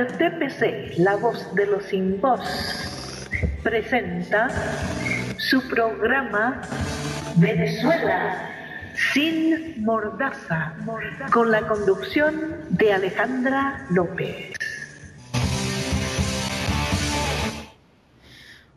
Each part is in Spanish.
Radio TPC, la voz de los sin voz, presenta su programa Venezuela sin mordaza, con la conducción de Alejandra López.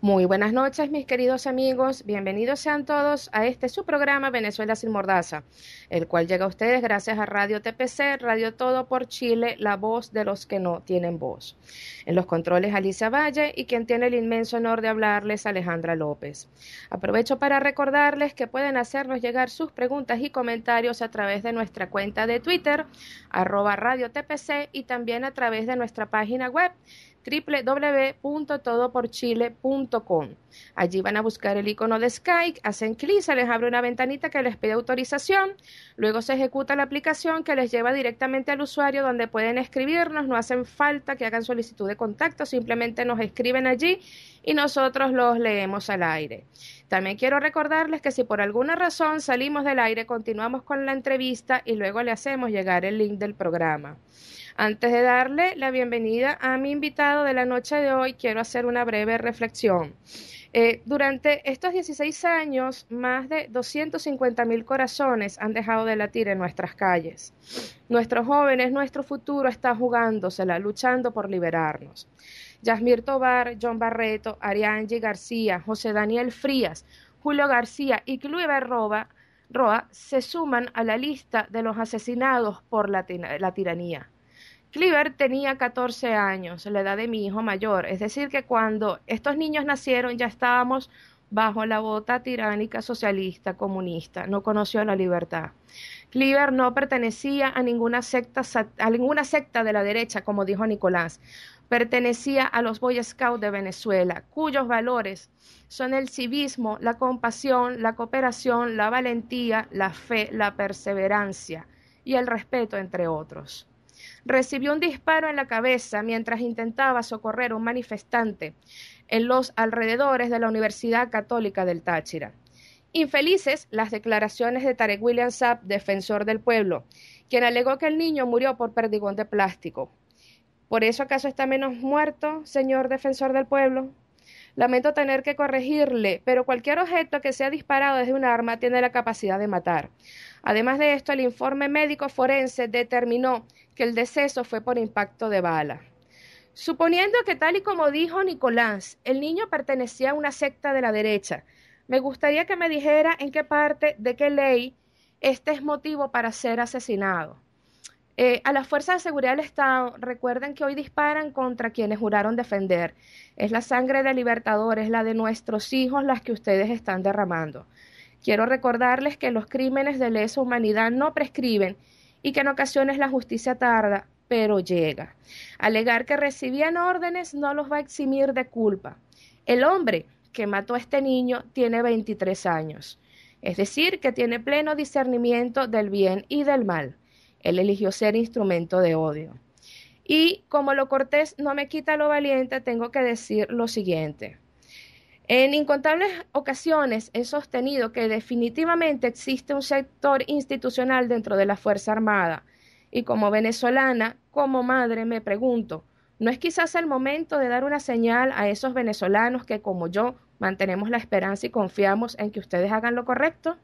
Muy buenas noches, mis queridos amigos. Bienvenidos sean todos a su programa Venezuela sin mordaza, el cual llega a ustedes gracias a Radio TPC, Radio Todo por Chile, la voz de los que no tienen voz. En los controles, Alicia Valle, y quien tiene el inmenso honor de hablarles, Alejandra López. Aprovecho para recordarles que pueden hacernos llegar sus preguntas y comentarios a través de nuestra cuenta de Twitter, @Radio TPC, y también a través de nuestra página web, www.todoporchile.com. Allí van a buscar el icono de Skype, hacen clic, se les abre una ventanita que les pide autorización, luego se ejecuta la aplicación que les lleva directamente al usuario donde pueden escribirnos, no hacen falta que hagan solicitud de contacto, simplemente nos escriben allí y nosotros los leemos al aire. También quiero recordarles que si por alguna razón salimos del aire, continuamos con la entrevista y luego le hacemos llegar el link del programa. Antes de darle la bienvenida a mi invitado de la noche de hoy, quiero hacer una breve reflexión. Durante estos 16 años, más de 250.000 corazones han dejado de latir en nuestras calles. Nuestros jóvenes, nuestro futuro está jugándosela, luchando por liberarnos. Yasmir Tobar, John Barreto, Ariangie García, José Daniel Frías, Julio García y Cliver Roa se suman a la lista de los asesinados por la tiranía. Cliver tenía 14 años, la edad de mi hijo mayor, es decir que cuando estos niños nacieron ya estábamos bajo la bota tiránica socialista comunista, no conoció la libertad. Cliver no pertenecía a ninguna secta de la derecha, como dijo Nicolás. Pertenecía a los Boy Scouts de Venezuela, cuyos valores son el civismo, la compasión, la cooperación, la valentía, la fe, la perseverancia y el respeto, entre otros. Recibió un disparo en la cabeza mientras intentaba socorrer a un manifestante en los alrededores de la Universidad Católica del Táchira. Infelices las declaraciones de Tarek William Saab, defensor del pueblo, quien alegó que el niño murió por perdigón de plástico. ¿Por eso acaso está menos muerto, señor defensor del pueblo? Lamento tener que corregirle, pero cualquier objeto que sea disparado desde un arma tiene la capacidad de matar. Además de esto, el informe médico forense determinó que el deceso fue por impacto de bala. Suponiendo que, tal y como dijo Nicolás, el niño pertenecía a una secta de la derecha, me gustaría que me dijera en qué parte de qué ley este es motivo para ser asesinado. A las fuerzas de seguridad del Estado, recuerden que hoy disparan contra quienes juraron defender. Es la sangre de libertadores, la de nuestros hijos, las que ustedes están derramando. Quiero recordarles que los crímenes de lesa humanidad no prescriben y que en ocasiones la justicia tarda, pero llega. Alegar que recibían órdenes no los va a eximir de culpa. El hombre que mató a este niño tiene 23 años, es decir, que tiene pleno discernimiento del bien y del mal. Él eligió ser instrumento de odio. Y como lo cortés no me quita lo valiente, tengo que decir lo siguiente. En incontables ocasiones he sostenido que definitivamente existe un sector institucional dentro de la Fuerza Armada. Y como venezolana, como madre, me pregunto, ¿no es quizás el momento de dar una señal a esos venezolanos que, como yo, mantenemos la esperanza y confiamos en que ustedes hagan lo correcto?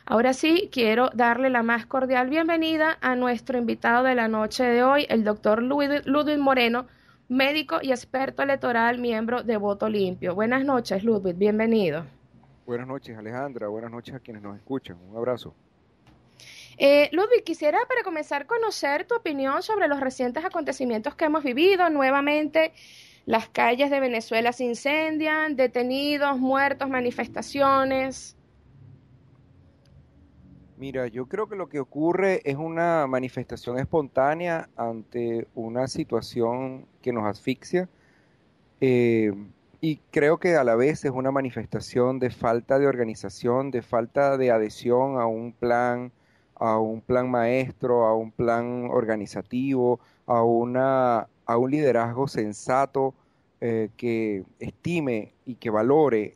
Ahora sí, quiero darle la más cordial bienvenida a nuestro invitado de la noche de hoy, el doctor Ludwig Moreno, médico y experto electoral, miembro de Voto Limpio. Buenas noches, Ludwig, bienvenido. Buenas noches, Alejandra. Buenas noches a quienes nos escuchan. Un abrazo. Ludwig, quisiera para comenzar conocer tu opinión sobre los recientes acontecimientos que hemos vivido. Nuevamente, las calles de Venezuela se incendian, detenidos, muertos, manifestaciones. Mira, yo creo que lo que ocurre es una manifestación espontánea ante una situación que nos asfixia, eh, y creo que a la vez es una manifestación de falta de organización, de falta de adhesión a un plan maestro, a un plan organizativo, a un liderazgo sensato, que estime y que valore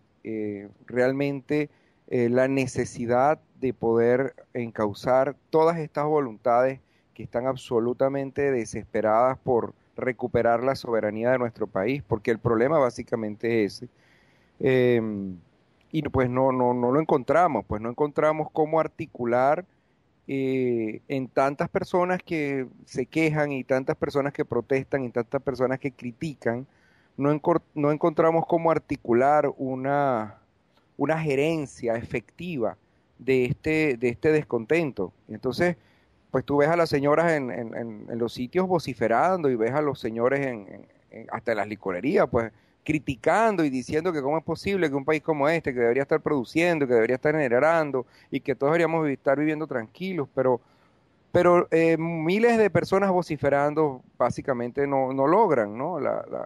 realmente la necesidad de poder encauzar todas estas voluntades que están absolutamente desesperadas por recuperar la soberanía de nuestro país, porque el problema básicamente es ese. Eh, y pues no lo encontramos, pues no encontramos cómo articular en tantas personas que se quejan y tantas personas que protestan y tantas personas que critican, no encontramos cómo articular una gerencia efectiva de este descontento. Entonces, pues tú ves a las señoras en los sitios vociferando y ves a los señores hasta en las licorerías, pues criticando y diciendo que cómo es posible que un país como este, que debería estar produciendo, que debería estar generando y que todos deberíamos estar viviendo tranquilos, pero miles de personas vociferando básicamente no logran, ¿no?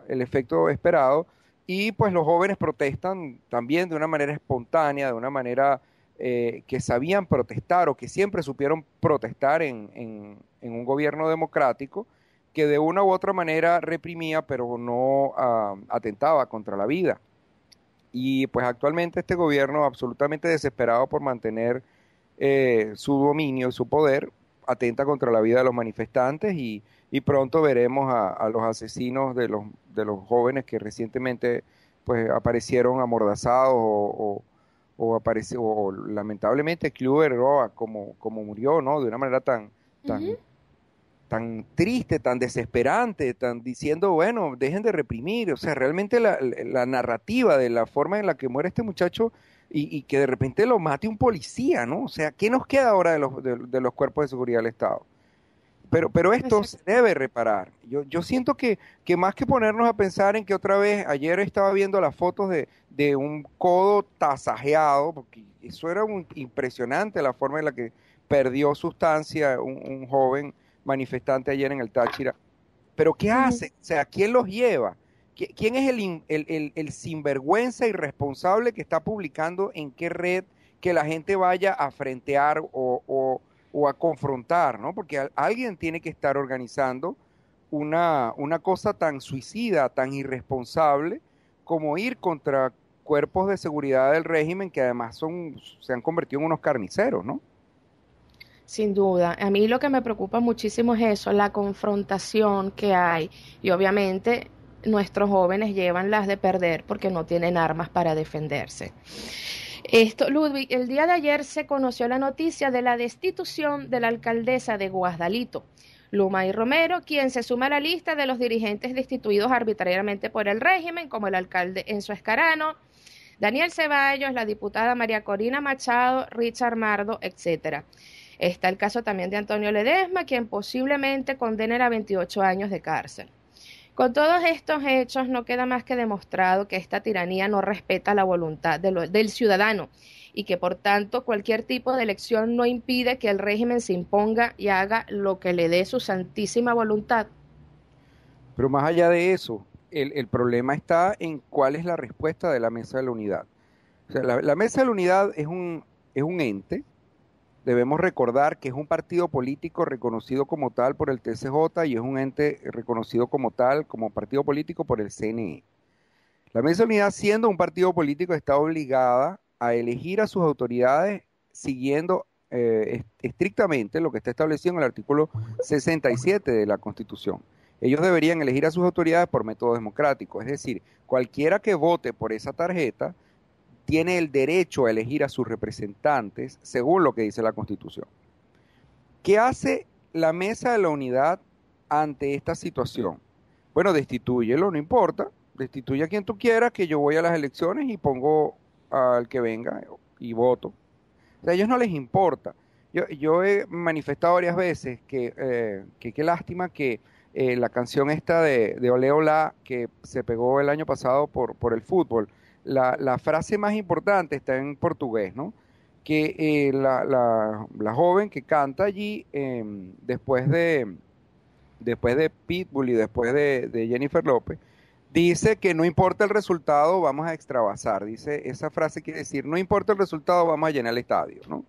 El efecto esperado y pues los jóvenes protestan también de una manera espontánea, de una manera que sabían protestar o que siempre supieron protestar en un gobierno democrático que de una u otra manera reprimía, pero no atentaba contra la vida. Y pues actualmente este gobierno absolutamente desesperado por mantener su dominio, su poder, atenta contra la vida de los manifestantes y pronto veremos a los asesinos de los jóvenes que recientemente pues aparecieron amordazados o lamentablemente Kluber Roa como murió, ¿no? De una manera tan, Ujú. tan triste, tan desesperante, tan diciendo, bueno, dejen de reprimir, o sea, realmente la narrativa de la forma en la que muere este muchacho y que de repente lo mate un policía, ¿no? O sea, ¿qué nos queda ahora de los cuerpos de seguridad del Estado? Pero esto se Exacto. debe reparar. Yo siento que más que ponernos a pensar en que otra vez, ayer estaba viendo las fotos de un codo tasajeado, porque eso era impresionante la forma en la que perdió sustancia un joven manifestante ayer en el Táchira. Pero ¿qué Ujú. hace? O sea, ¿quién los lleva? ¿Quién es el sinvergüenza irresponsable que está publicando en qué red que la gente vaya a frentear o a confrontar, ¿no? Porque alguien tiene que estar organizando una cosa tan suicida, tan irresponsable, como ir contra cuerpos de seguridad del régimen que además se han convertido en unos carniceros, ¿no? Sin duda, a mí lo que me preocupa muchísimo es eso, la confrontación que hay. Y obviamente nuestros jóvenes llevan las de perder porque no tienen armas para defenderse. Esto, Ludwig, el día de ayer se conoció la noticia de la destitución de la alcaldesa de Guasdalito, Lumay Romero, quien se suma a la lista de los dirigentes destituidos arbitrariamente por el régimen, como el alcalde Enzo Escarano, Daniel Ceballos, la diputada María Corina Machado, Richard Mardo, etcétera. Está el caso también de Antonio Ledesma, quien posiblemente condenen a 28 años de cárcel. Con todos estos hechos no queda más que demostrado que esta tiranía no respeta la voluntad del ciudadano y que por tanto cualquier tipo de elección no impide que el régimen se imponga y haga lo que le dé su santísima voluntad. Pero más allá de eso, el problema está en cuál es la respuesta de la Mesa de la Unidad. O sea, la Mesa de la Unidad es un ente. Debemos recordar que es un partido político reconocido como tal por el TCJ y es un ente reconocido como tal, como partido político por el CNE. La Mesa de Unidad, siendo un partido político, está obligada a elegir a sus autoridades siguiendo estrictamente lo que está establecido en el artículo 67 de la Constitución. Ellos deberían elegir a sus autoridades por método democrático, es decir, cualquiera que vote por esa tarjeta tiene el derecho a elegir a sus representantes según lo que dice la Constitución. ¿Qué hace la Mesa de la Unidad ante esta situación? Bueno, destitúyelo, no importa, destituye a quien tú quieras, que yo voy a las elecciones y pongo al que venga y voto. O sea, a ellos no les importa. Yo he manifestado varias veces que qué lástima que la canción esta de Olé Olá, que se pegó el año pasado por el fútbol, la frase más importante está en portugués, ¿no? Que la joven que canta allí después de Pitbull y después de Jennifer López, dice que no importa el resultado, vamos a extravasar. Dice, esa frase quiere decir, no importa el resultado, vamos a llenar el estadio, ¿no?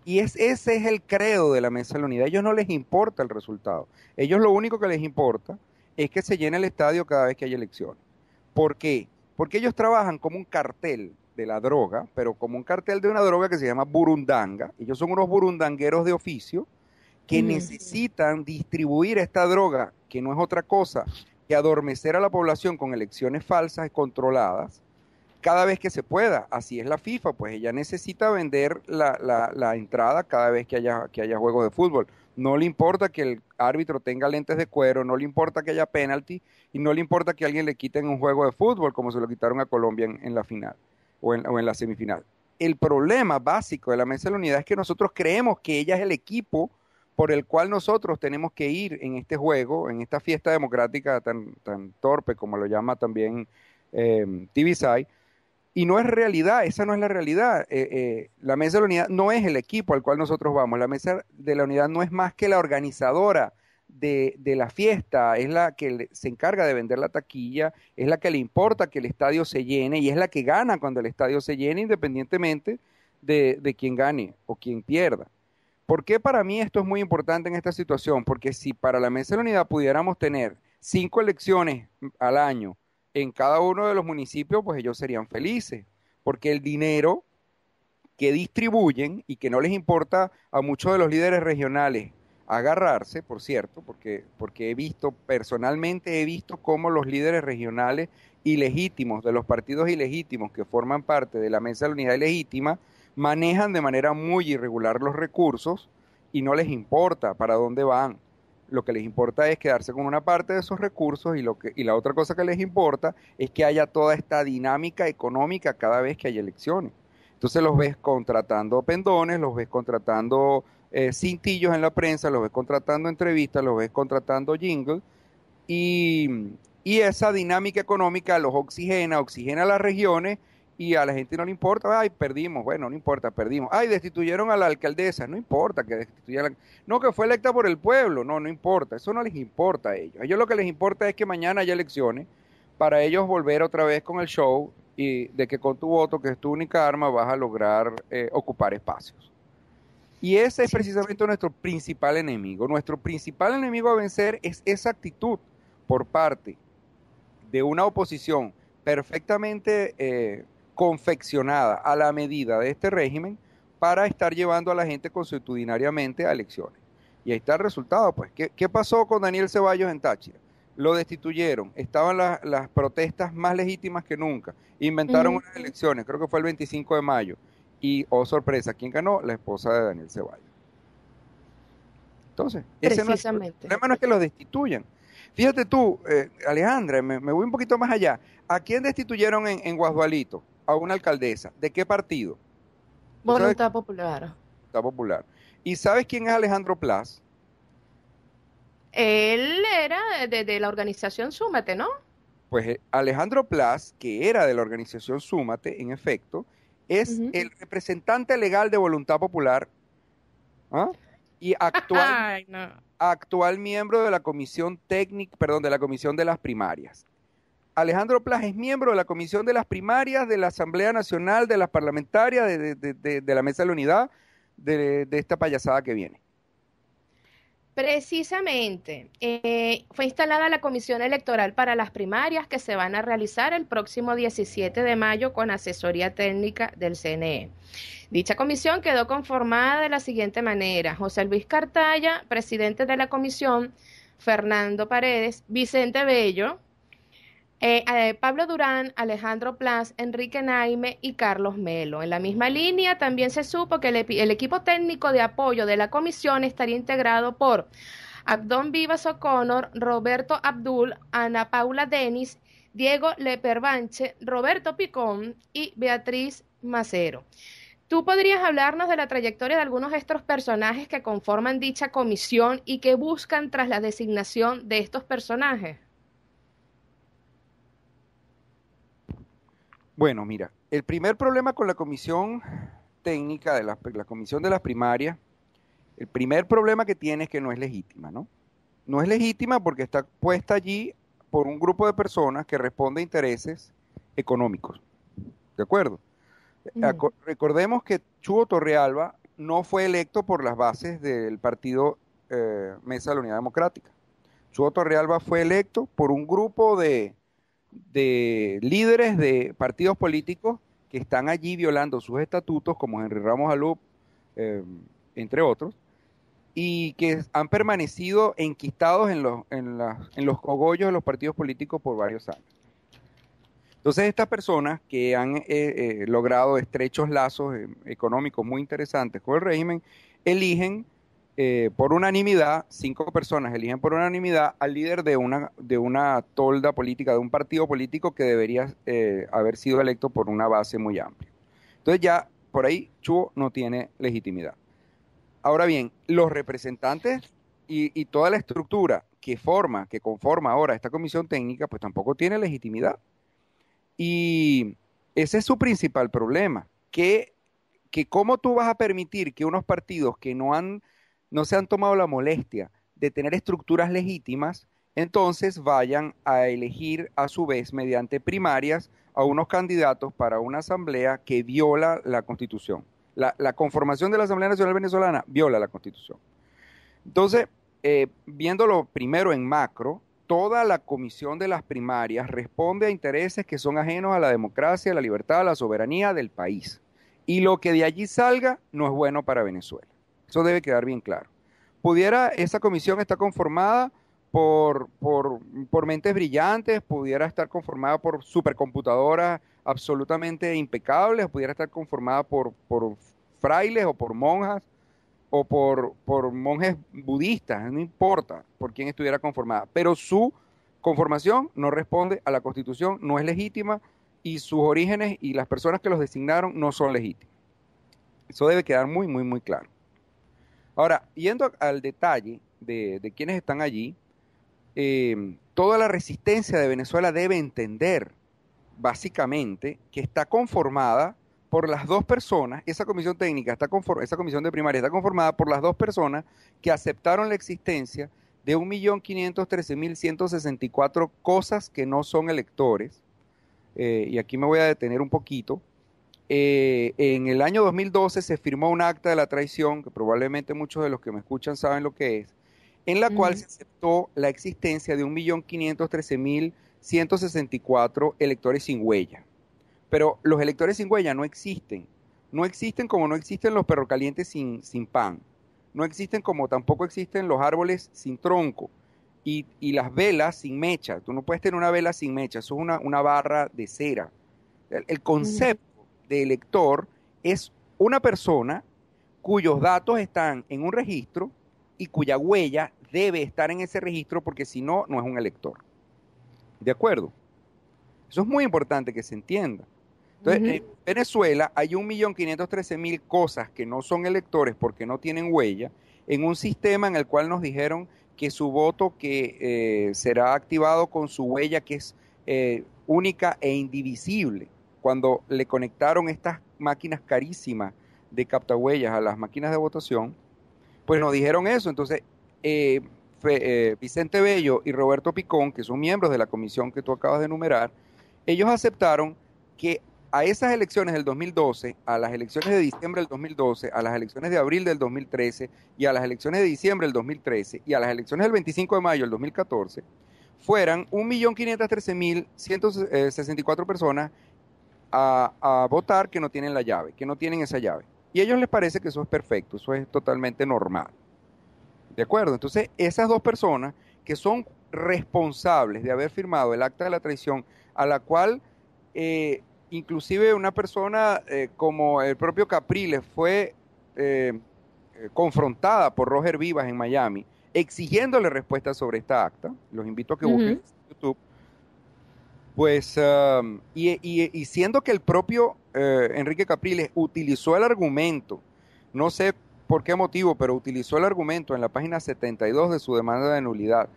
Ese es el credo de la Mesa de la Unidad. A ellos no les importa el resultado. Ellos lo único que les importa es que se llene el estadio cada vez que hay elecciones. ¿Por qué? Porque ellos trabajan como un cartel de la droga, pero como un cartel de una droga que se llama burundanga. Ellos son unos burundangueros de oficio que Ujú. necesitan distribuir esta droga que no es otra cosa que adormecer a la población con elecciones falsas y controladas cada vez que se pueda. Así es la FIFA, pues ella necesita vender la entrada cada vez que haya juegos de fútbol. No le importa que el árbitro tenga lentes de cuero, no le importa que haya penalti y no le importa que a alguien le quiten un juego de fútbol como se lo quitaron a Colombia en la final o en la semifinal. El problema básico de la Mesa de la Unidad es que nosotros creemos que ella es el equipo por el cual nosotros tenemos que ir en este juego, en esta fiesta democrática tan torpe como lo llama también TVSI, y no es realidad, esa no es la realidad. La Mesa de la Unidad no es el equipo al cual nosotros vamos, la Mesa de la Unidad no es más que la organizadora de la fiesta, es la que se encarga de vender la taquilla, es la que le importa que el estadio se llene y es la que gana cuando el estadio se llene, independientemente de quién gane o quién pierda. ¿Por qué para mí esto es muy importante en esta situación? Porque si para la Mesa de la Unidad pudiéramos tener 5 elecciones al año en cada uno de los municipios, pues ellos serían felices, porque el dinero que distribuyen y que no les importa a muchos de los líderes regionales agarrarse, por cierto, porque personalmente he visto cómo los líderes regionales ilegítimos, de los partidos ilegítimos que forman parte de la Mesa de la Unidad Ilegítima, manejan de manera muy irregular los recursos y no les importa para dónde van. Lo que les importa es quedarse con una parte de esos recursos y la otra cosa que les importa es que haya toda esta dinámica económica cada vez que hay elecciones. Entonces los ves contratando pendones, los ves contratando cintillos en la prensa, los ves contratando entrevistas, los ves contratando jingles y esa dinámica económica los oxigena las regiones y a la gente no le importa. Ay, perdimos, bueno, no importa, perdimos. Ay, destituyeron a la alcaldesa, no importa que destituyeran. No, que fue electa por el pueblo, no importa, eso no les importa a ellos. A ellos lo que les importa es que mañana haya elecciones para ellos volver otra vez con el show y de que con tu voto, que es tu única arma, vas a lograr ocupar espacios. Y ese es precisamente nuestro principal enemigo. Nuestro principal enemigo a vencer es esa actitud por parte de una oposición perfectamente confeccionada a la medida de este régimen para estar llevando a la gente consuetudinariamente a elecciones. Y ahí está el resultado, pues. ¿Qué pasó con Daniel Ceballos en Táchira? Lo destituyeron, estaban las protestas más legítimas que nunca, inventaron unas elecciones, creo que fue el 25 de mayo, y, oh sorpresa, ¿quién ganó? La esposa de Daniel Ceballos. Entonces, ese no es, el problema no es que los destituyan. Fíjate tú, Alejandra, me voy un poquito más allá. ¿A quién destituyeron en Guasdualito? A una alcaldesa. ¿De qué partido? Voluntad Popular. Voluntad Popular. ¿Y sabes quién es Alejandro Plas? Él era de la organización Súmate, ¿no? Pues Alejandro Plas, que era de la organización Súmate, en efecto, es el representante legal de Voluntad Popular, ¿ah? Y actual miembro de la comisión técnica, perdón, de la comisión de las primarias. Alejandro Plas es miembro de la comisión de las primarias de la Asamblea Nacional, de las parlamentarias, de la Mesa de la Unidad, de esta payasada que viene. Precisamente, fue instalada la Comisión Electoral para las primarias que se van a realizar el próximo 17 de mayo con asesoría técnica del CNE. Dicha comisión quedó conformada de la siguiente manera: José Luis Cartaya, presidente de la comisión, Fernando Paredes, Vicente Bello, Pablo Durán, Alejandro Plas, Enrique Naime y Carlos Melo. En la misma línea también se supo que el equipo técnico de apoyo de la comisión estaría integrado por Abdón Vivas O'Connor, Roberto Abdul, Ana Paula Denis, Diego Leperbanche, Roberto Picón y Beatriz Macero. ¿Tú podrías hablarnos de la trayectoria de algunos de estos personajes que conforman dicha comisión y que buscan tras la designación de estos personajes? Bueno, mira, el primer problema con la comisión técnica de la comisión de las primarias, el primer problema que tiene es que no es legítima, ¿no? No es legítima porque está puesta allí por un grupo de personas que responde a intereses económicos, ¿de acuerdo? Recordemos que Chugo Torrealba no fue electo por las bases del partido Mesa de la Unidad Democrática. Chugo Torrealba fue electo por un grupo de líderes de partidos políticos que están allí violando sus estatutos, como Henry Ramos Alup, entre otros, y que han permanecido enquistados en los cogollos de los partidos políticos por varios años. Entonces, estas personas que han logrado estrechos lazos económicos muy interesantes con el régimen, eligen por unanimidad, 5 personas eligen por unanimidad al líder de una tolda política, de un partido político que debería haber sido electo por una base muy amplia. Entonces ya por ahí Chuo no tiene legitimidad. Ahora bien, los representantes y toda la estructura que conforma ahora esta comisión técnica, pues tampoco tiene legitimidad. Y ese es su principal problema, que cómo tú vas a permitir que unos partidos que no se han tomado la molestia de tener estructuras legítimas, entonces vayan a elegir a su vez mediante primarias a unos candidatos para una asamblea que viola la Constitución. La conformación de la Asamblea Nacional Venezolana viola la Constitución. Entonces, viéndolo primero en macro, toda la comisión de las primarias responde a intereses que son ajenos a la democracia, a la libertad, a la soberanía del país. Y lo que de allí salga no es bueno para Venezuela. Eso debe quedar bien claro. Pudiera esa comisión estar conformada por mentes brillantes, pudiera estar conformada por supercomputadoras absolutamente impecables, pudiera estar conformada por frailes o por monjas o por monjes budistas, no importa por quién estuviera conformada, pero su conformación no responde a la Constitución, no es legítima y sus orígenes y las personas que los designaron no son legítimas. Eso debe quedar muy, muy, muy claro. Ahora, yendo al detalle de quienes están allí, toda la resistencia de Venezuela debe entender, básicamente, que está conformada por las 2 personas, esa comisión técnica, esa comisión de primaria está conformada por las 2 personas que aceptaron la existencia de 1.513.164 cosas que no son electores, y aquí me voy a detener un poquito. En el año 2012 se firmó un acta de la traición, que probablemente muchos de los que me escuchan saben lo que es, en la cual se aceptó la existencia de 1.513.164 electores sin huella. Pero los electores sin huella no existen. No existen como no existen los perros calientes sin pan. No existen como tampoco existen los árboles sin tronco. Y las velas sin mecha. Tú no puedes tener una vela sin mecha. Eso es una barra de cera. El concepto de elector es una persona cuyos datos están en un registro y cuya huella debe estar en ese registro porque si no, no es un elector. ¿De acuerdo? Eso es muy importante que se entienda. Entonces, en Venezuela hay 1.513.000 cosas que no son electores porque no tienen huella, en un sistema en el cual nos dijeron que su voto que será activado con su huella que es única e indivisible. Cuando le conectaron estas máquinas carísimas de captahuellas a las máquinas de votación, pues nos dijeron eso. Entonces, Vicente Bello y Roberto Picón, que son miembros de la comisión que tú acabas de enumerar, ellos aceptaron que a esas elecciones del 2012, a las elecciones de diciembre del 2012, a las elecciones de abril del 2013 y a las elecciones de diciembre del 2013 y a las elecciones del 25 de mayo del 2014, fueran 1.513.164 personas a votar que no tienen la llave, que no tienen esa llave. Y a ellos les parece que eso es perfecto, eso es totalmente normal. ¿De acuerdo? Entonces, esas 2 personas que son responsables de haber firmado el acta de la traición, a la cual inclusive una persona como el propio Capriles fue confrontada por Roger Vivas en Miami, exigiéndole respuesta sobre esta acta, los invito a que busquen en YouTube, pues, y siendo que el propio Enrique Capriles utilizó el argumento, no sé por qué motivo, pero utilizó el argumento en la página 72 de su demanda de nulidad,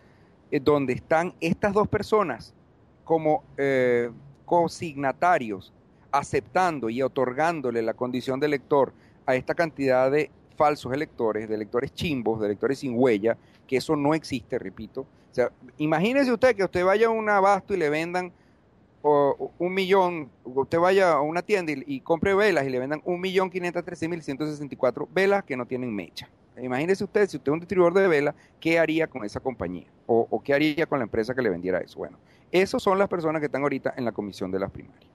donde están estas 2 personas como consignatarios, aceptando y otorgándole la condición de elector a esta cantidad de falsos electores, de electores chimbos, de electores sin huella, que eso no existe, repito. O sea, imagínese usted que usted vaya a un abasto y le vendan 1.000.000, usted vaya a una tienda y compre velas y le vendan 1.513.164 velas que no tienen mecha. Imagínese usted, si usted es un distribuidor de velas, ¿qué haría con esa compañía? O qué haría con la empresa que le vendiera eso. Bueno, esas son las personas que están ahorita en la comisión de las primarias.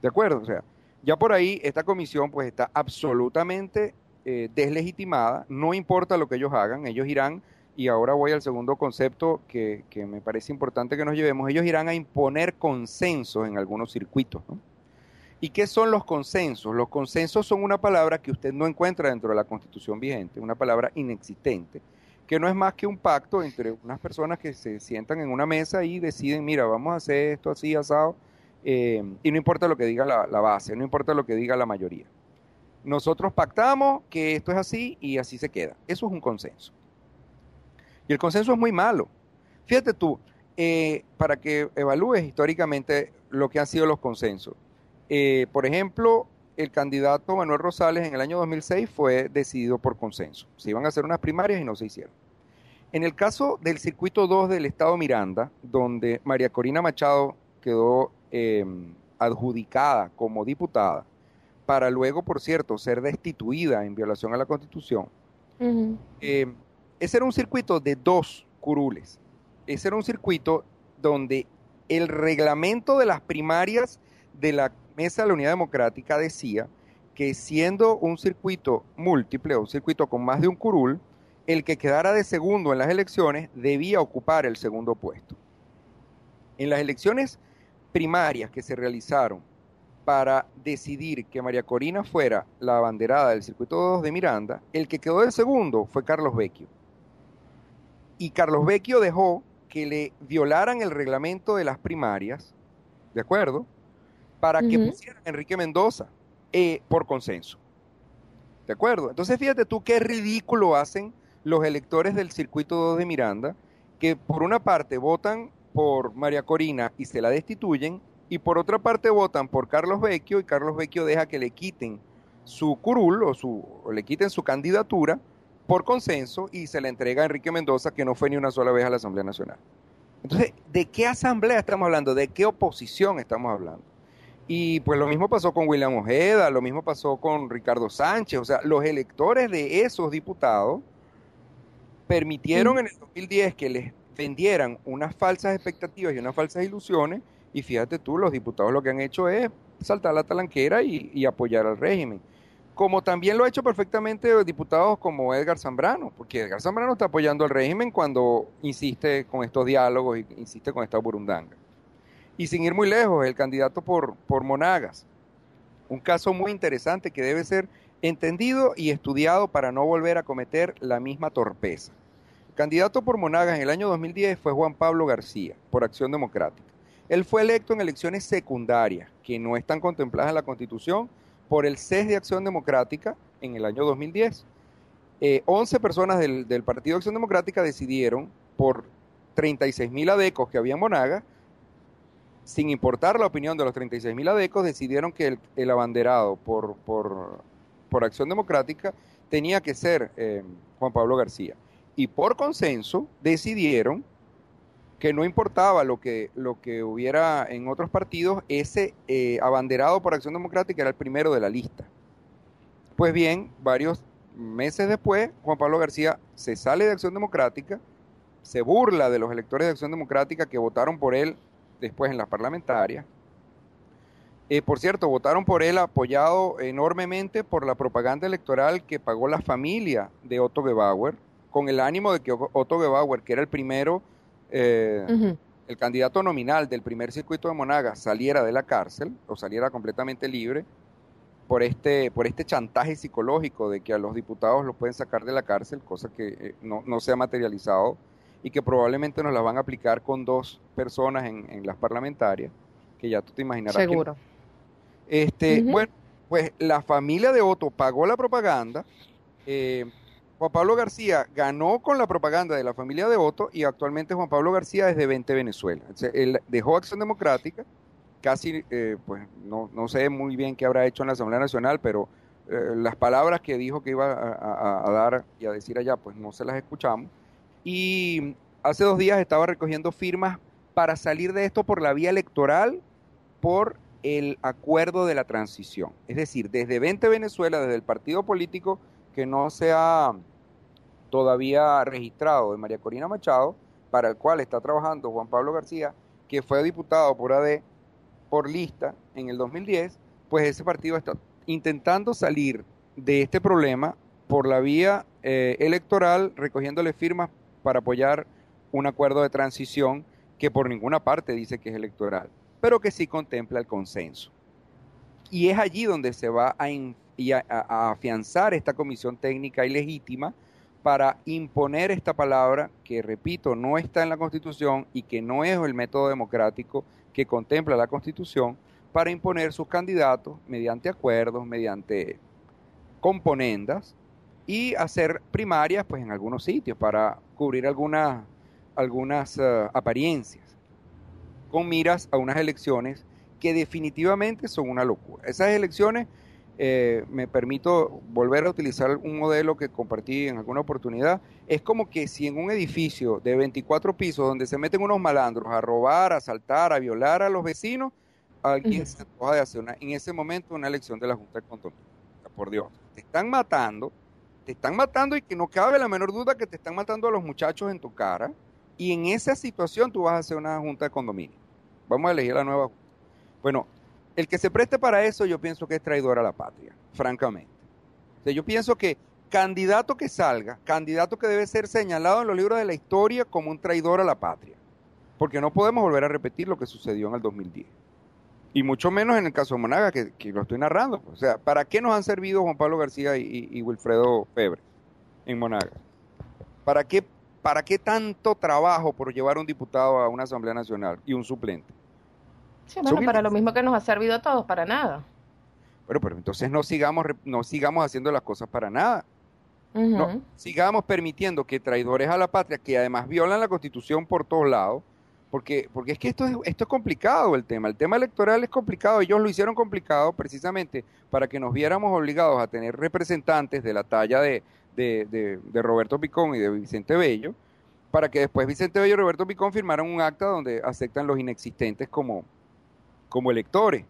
¿De acuerdo? O sea, ya por ahí esta comisión pues está absolutamente deslegitimada, no importa lo que ellos hagan, ellos irán, y ahora voy al segundo concepto que me parece importante que nos llevemos, ellos irán a imponer consensos en algunos circuitos, ¿no? ¿Y qué son los consensos? Los consensos son una palabra que usted no encuentra dentro de la Constitución vigente, una palabra inexistente, que no es más que un pacto entre unas personas que se sientan en una mesa y deciden, mira, vamos a hacer esto así, asado, y no importa lo que diga la base, no importa lo que diga la mayoría. Nosotros pactamos que esto es así y así se queda. Eso es un consenso. Y el consenso es muy malo. Fíjate tú, para que evalúes históricamente lo que han sido los consensos. Por ejemplo, el candidato Manuel Rosales en el año 2006 fue decidido por consenso. Se iban a hacer unas primarias y no se hicieron. En el caso del circuito 2 del estado Miranda, donde María Corina Machado quedó adjudicada como diputada, para luego, por cierto, ser destituida en violación a la Constitución, ese era un circuito de 2 curules. Ese era un circuito donde el reglamento de las primarias de la Mesa de la Unidad Democrática decía que siendo un circuito múltiple o un circuito con más de un curul, el que quedara de segundo en las elecciones debía ocupar el segundo puesto. En las elecciones primarias que se realizaron para decidir que María Corina fuera la abanderada del circuito 2 de Miranda, el que quedó de segundo fue Carlos Vecchio. Y Carlos Vecchio dejó que le violaran el reglamento de las primarias, ¿de acuerdo?, para que pusieran a Enrique Mendoza por consenso. ¿De acuerdo? Entonces fíjate tú qué ridículo hacen los electores del circuito 2 de Miranda, que por una parte votan por María Corina y se la destituyen, y por otra parte votan por Carlos Vecchio, y Carlos Vecchio deja que le quiten su curul o le quiten su candidatura por consenso y se la entrega a Enrique Mendoza, que no fue ni una sola vez a la Asamblea Nacional. Entonces, ¿de qué asamblea estamos hablando? ¿De qué oposición estamos hablando? Y pues lo mismo pasó con William Ojeda, lo mismo pasó con Ricardo Sánchez, o sea, los electores de esos diputados permitieron en el 2010 que les vendieran unas falsas expectativas y unas falsas ilusiones, y fíjate tú, los diputados lo que han hecho es saltar la talanquera y apoyar al régimen. Como también lo ha hecho perfectamente diputados como Edgar Zambrano, porque Edgar Zambrano está apoyando al régimen cuando insiste con estos diálogos y insiste con esta burundanga. Y sin ir muy lejos, el candidato por Monagas, un caso muy interesante que debe ser entendido y estudiado para no volver a cometer la misma torpeza. El candidato por Monagas en el año 2010 fue Juan Pablo García, por Acción Democrática. Él fue electo en elecciones secundarias, que no están contempladas en la Constitución, por el CES de Acción Democrática en el año 2010. 11 personas del Partido Acción Democrática decidieron, por 36.000 adecos que había en Monagas, sin importar la opinión de los 36.000 adecos, decidieron que el abanderado por Acción Democrática tenía que ser Juan Pablo García. Y por consenso decidieron que no importaba lo que hubiera en otros partidos, ese abanderado por Acción Democrática era el primero de la lista. Pues bien, varios meses después, Juan Pablo García se sale de Acción Democrática, se burla de los electores de Acción Democrática que votaron por él después en las parlamentarias. Por cierto, votaron por él apoyado enormemente por la propaganda electoral que pagó la familia de Otto Gebauer, con el ánimo de que Otto Gebauer, que era el primero, el candidato nominal del primer circuito de Monagas, saliera de la cárcel o saliera completamente libre por este chantaje psicológico de que a los diputados los pueden sacar de la cárcel, cosa que no se ha materializado y que probablemente nos la van a aplicar con 2 personas en las parlamentarias, que ya tú te imaginarás. Seguro. Bueno, pues la familia de Otto pagó la propaganda. Juan Pablo García ganó con la propaganda de la familia de Otto y actualmente Juan Pablo García es de 20 Venezuela. O sea, él dejó Acción Democrática, casi, pues no sé muy bien qué habrá hecho en la Asamblea Nacional, pero las palabras que dijo que iba a dar y a decir allá, pues no se las escuchamos. Y hace 2 días estaba recogiendo firmas para salir de esto por la vía electoral, por el acuerdo de la transición. Es decir, desde 20 Venezuela, desde el partido político que no se ha todavía registrado de María Corina Machado, para el cual está trabajando Juan Pablo García, que fue diputado por AD por lista en el 2010, pues ese partido está intentando salir de este problema por la vía electoral, recogiéndole firmas para apoyar un acuerdo de transición que por ninguna parte dice que es electoral, pero que sí contempla el consenso. Y es allí donde se va a afianzar esta comisión técnica ilegítima para imponer esta palabra que, repito, no está en la Constitución y que no es el método democrático que contempla la Constitución, para imponer sus candidatos mediante acuerdos, mediante componendas y hacer primarias pues en algunos sitios para cubrir algunas apariencias con miras a unas elecciones que definitivamente son una locura. Esas elecciones, me permito volver a utilizar un modelo que compartí en alguna oportunidad, es como que si en un edificio de 24 pisos donde se meten unos malandros a robar, a asaltar, a violar a los vecinos, alguien se antoja de hacer en ese momento una elección de la Junta de Condominio. Por Dios, te están matando y que no cabe la menor duda que te están matando a los muchachos en tu cara, y en esa situación tú vas a hacer una Junta de Condominio. Vamos a elegir la nueva Junta. Bueno, el que se preste para eso yo pienso que es traidor a la patria, francamente. O sea, yo pienso que candidato que salga, candidato que debe ser señalado en los libros de la historia como un traidor a la patria, porque no podemos volver a repetir lo que sucedió en el 2010. Y mucho menos en el caso de Monagas, que lo estoy narrando. O sea, ¿para qué nos han servido Juan Pablo García y Wilfredo Febre en Monagas? ¿Para qué tanto trabajo por llevar un diputado a una Asamblea Nacional y un suplente? Sí, bueno, para lo mismo que nos ha servido a todos, para nada. Bueno, pero entonces no sigamos haciendo las cosas para nada. No sigamos permitiendo que traidores a la patria, que además violan la Constitución por todos lados, porque es que esto es complicado el tema electoral es complicado, ellos lo hicieron complicado precisamente para que nos viéramos obligados a tener representantes de la talla de Roberto Picón y de Vicente Bello, para que después Vicente Bello y Roberto Picón firmaran un acta donde aceptan los inexistentes como electores.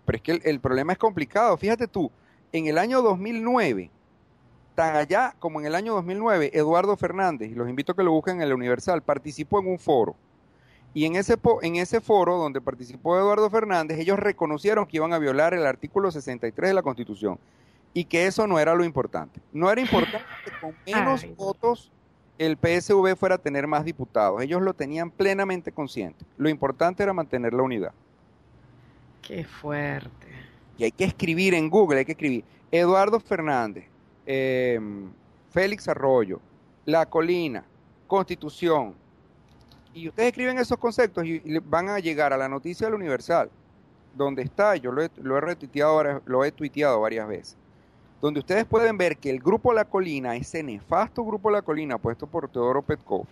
Pero es que el problema es complicado, fíjate tú, en el año 2009, tan allá como en el año 2009, Eduardo Fernández, y los invito a que lo busquen en el Universal, participó en un foro. Y en ese foro donde participó Eduardo Fernández, ellos reconocieron que iban a violar el artículo 63 de la Constitución y que eso no era lo importante. No era importante que con menos votos el PSV fuera a tener más diputados. Ellos lo tenían plenamente consciente. Lo importante era mantener la unidad. Qué fuerte. Y hay que escribir en Google, hay que escribir Eduardo Fernández, Félix Arroyo, La Colina, Constitución. Y ustedes escriben esos conceptos y van a llegar a la noticia del Universal, donde está, yo lo he tuiteado varias veces, donde ustedes pueden ver que el Grupo La Colina, ese nefasto Grupo La Colina, puesto por Teodoro Petkov,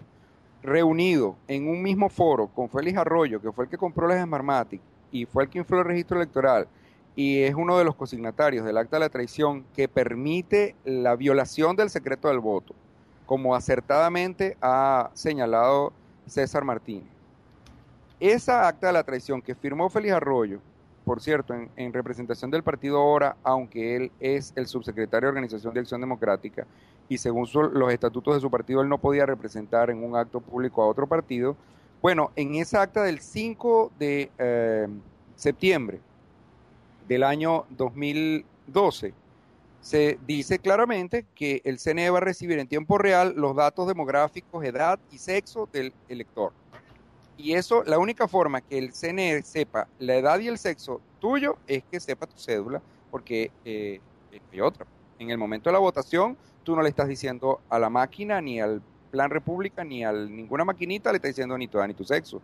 reunido en un mismo foro con Félix Arroyo, que fue el que compró las Smartmatic y fue el que infló el registro electoral, y es uno de los cosignatarios del acta de la traición que permite la violación del secreto del voto, como acertadamente ha señalado César Martínez. Esa acta de la traición que firmó Félix Arroyo, por cierto, en representación del partido ahora, aunque él es el subsecretario de Organización de Acción Democrática, y según los estatutos de su partido, él no podía representar en un acto público a otro partido. Bueno, en esa acta del 5 de septiembre del año 2012, se dice claramente que el CNE va a recibir en tiempo real los datos demográficos, edad y sexo del elector. Y eso, la única forma que el CNE sepa la edad y el sexo tuyo es que sepa tu cédula, porque hay otra. En el momento de la votación, tú no le estás diciendo a la máquina, ni al Plan República, ni a ninguna maquinita, le estás diciendo ni tu edad ni tu sexo.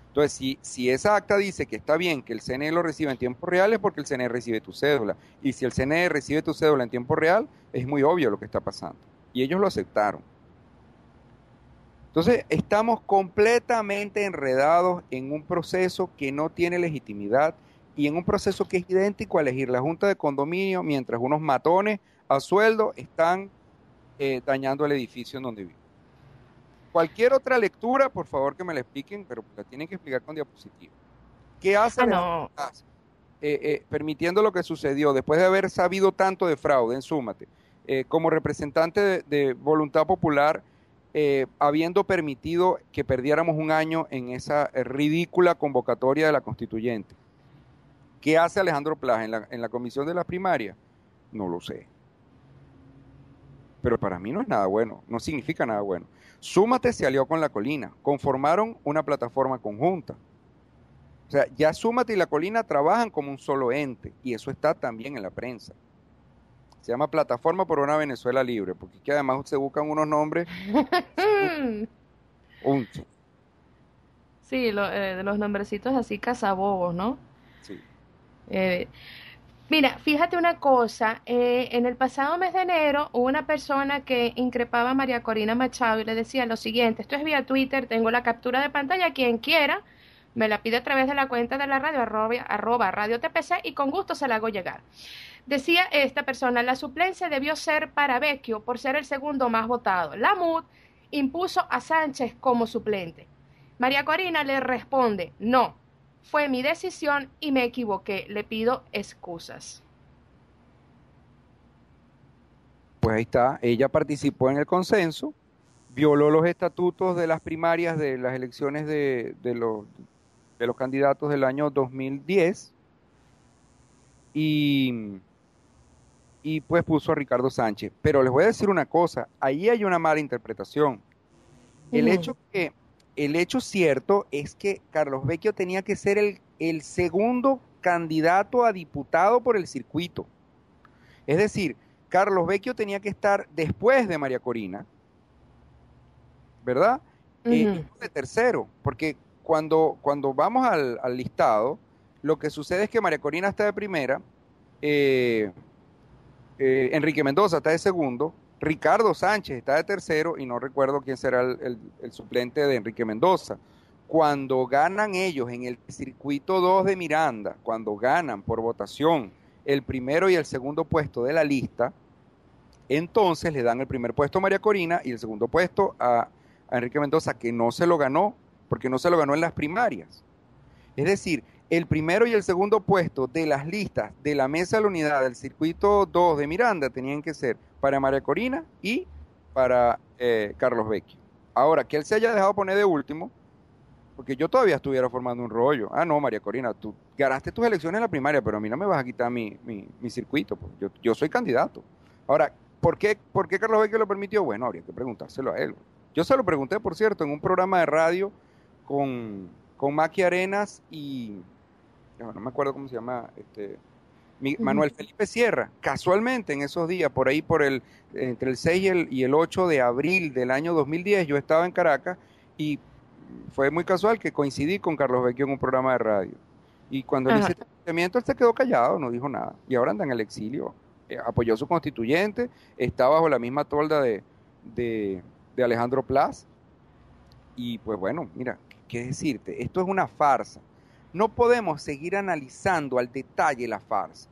Entonces, si esa acta dice que está bien que el CNE lo reciba en tiempo real, es porque el CNE recibe tu cédula. Y si el CNE recibe tu cédula en tiempo real, es muy obvio lo que está pasando. Y ellos lo aceptaron. Entonces, estamos completamente enredados en un proceso que no tiene legitimidad y en un proceso que es idéntico a elegir la Junta de Condominio mientras unos matones a sueldo están dañando el edificio en donde viven. Cualquier otra lectura, por favor que me la expliquen, pero la tienen que explicar con diapositiva. ¿Qué hace permitiendo lo que sucedió después de haber sabido tanto de fraude en Súmate, como representante de Voluntad Popular, habiendo permitido que perdiéramos un año en esa ridícula convocatoria de la Constituyente? ¿Qué hace Alejandro Plaza en la comisión de la primaria? No lo sé. pero para mí no es nada bueno, no significa nada bueno. Súmate se alió con La Colina, conformaron una plataforma conjunta. O sea, ya Súmate y La Colina trabajan como un solo ente, y eso está también en la prensa. Se llama Plataforma por una Venezuela Libre, porque es que además se buscan unos nombres. Un, Sí, de los nombrecitos así cazabobos, ¿no? sí. Eh, Mira, fíjate una cosa, en el pasado mes de enero hubo una persona que increpaba a María Corina Machado y le decía lo siguiente, esto es vía Twitter, tengo la captura de pantalla, quien quiera me la pide a través de la cuenta de la radio, arroba radio TPC, y con gusto se la hago llegar. Decía esta persona, la suplencia debió ser para Vecchio por ser el segundo más votado. La MUD impuso a Sánchez como suplente. María Corina le responde, no, fue mi decisión y me equivoqué, le pido excusas. Pues ahí está, ella participó en el consenso, violó los estatutos de las primarias de las elecciones de los candidatos del año 2010 y, y pues puso a Ricardo Sánchez. Pero les voy a decir una cosa, ahí hay una mala interpretación. El Ujú. hecho que, el hecho cierto es que Carlos Vecchio tenía que ser el segundo candidato a diputado por el circuito. Es decir, Carlos Vecchio tenía que estar después de María Corina, ¿verdad? Y Ujú. no de tercero, porque cuando vamos al listado, lo que sucede es que María Corina está de primera, eh, Enrique Mendoza está de segundo, Ricardo Sánchez está de tercero y no recuerdo quién será el suplente de Enrique Mendoza. Cuando ganan ellos en el circuito 2 de Miranda, cuando ganan por votación el primero y el segundo puesto de la lista, entonces le dan el primer puesto a María Corina y el segundo puesto a Enrique Mendoza, que no se lo ganó, porque no se lo ganó en las primarias. Es decir, el primero y el segundo puesto de las listas de la Mesa de la Unidad del Circuito 2 de Miranda tenían que ser para María Corina y para Carlos Vecchio. Ahora, que él se haya dejado poner de último, porque yo todavía estuviera formando un rollo. Ah, no, María Corina, tú ganaste tus elecciones en la primaria, pero a mí no me vas a quitar mi circuito, pues. Yo soy candidato. Ahora, por qué Carlos Vecchio lo permitió? Bueno, habría que preguntárselo a él. Yo se lo pregunté, por cierto, en un programa de radio con Maki Arenas y no me acuerdo cómo se llama, Ujú. Manuel Felipe Sierra, casualmente en esos días, por ahí entre el 6 y el 8 de abril del año 2010, yo estaba en Caracas y fue muy casual que coincidí con Carlos Vecchio en un programa de radio. Y cuando le hice Ajá. este planteamiento, él se quedó callado, no dijo nada. Y ahora anda en el exilio. Apoyó a su constituyente, está bajo la misma tolda de, de Alejandro Plas. Y pues bueno, mira, ¿qué decirte? Esto es una farsa. No podemos seguir analizando al detalle la farsa.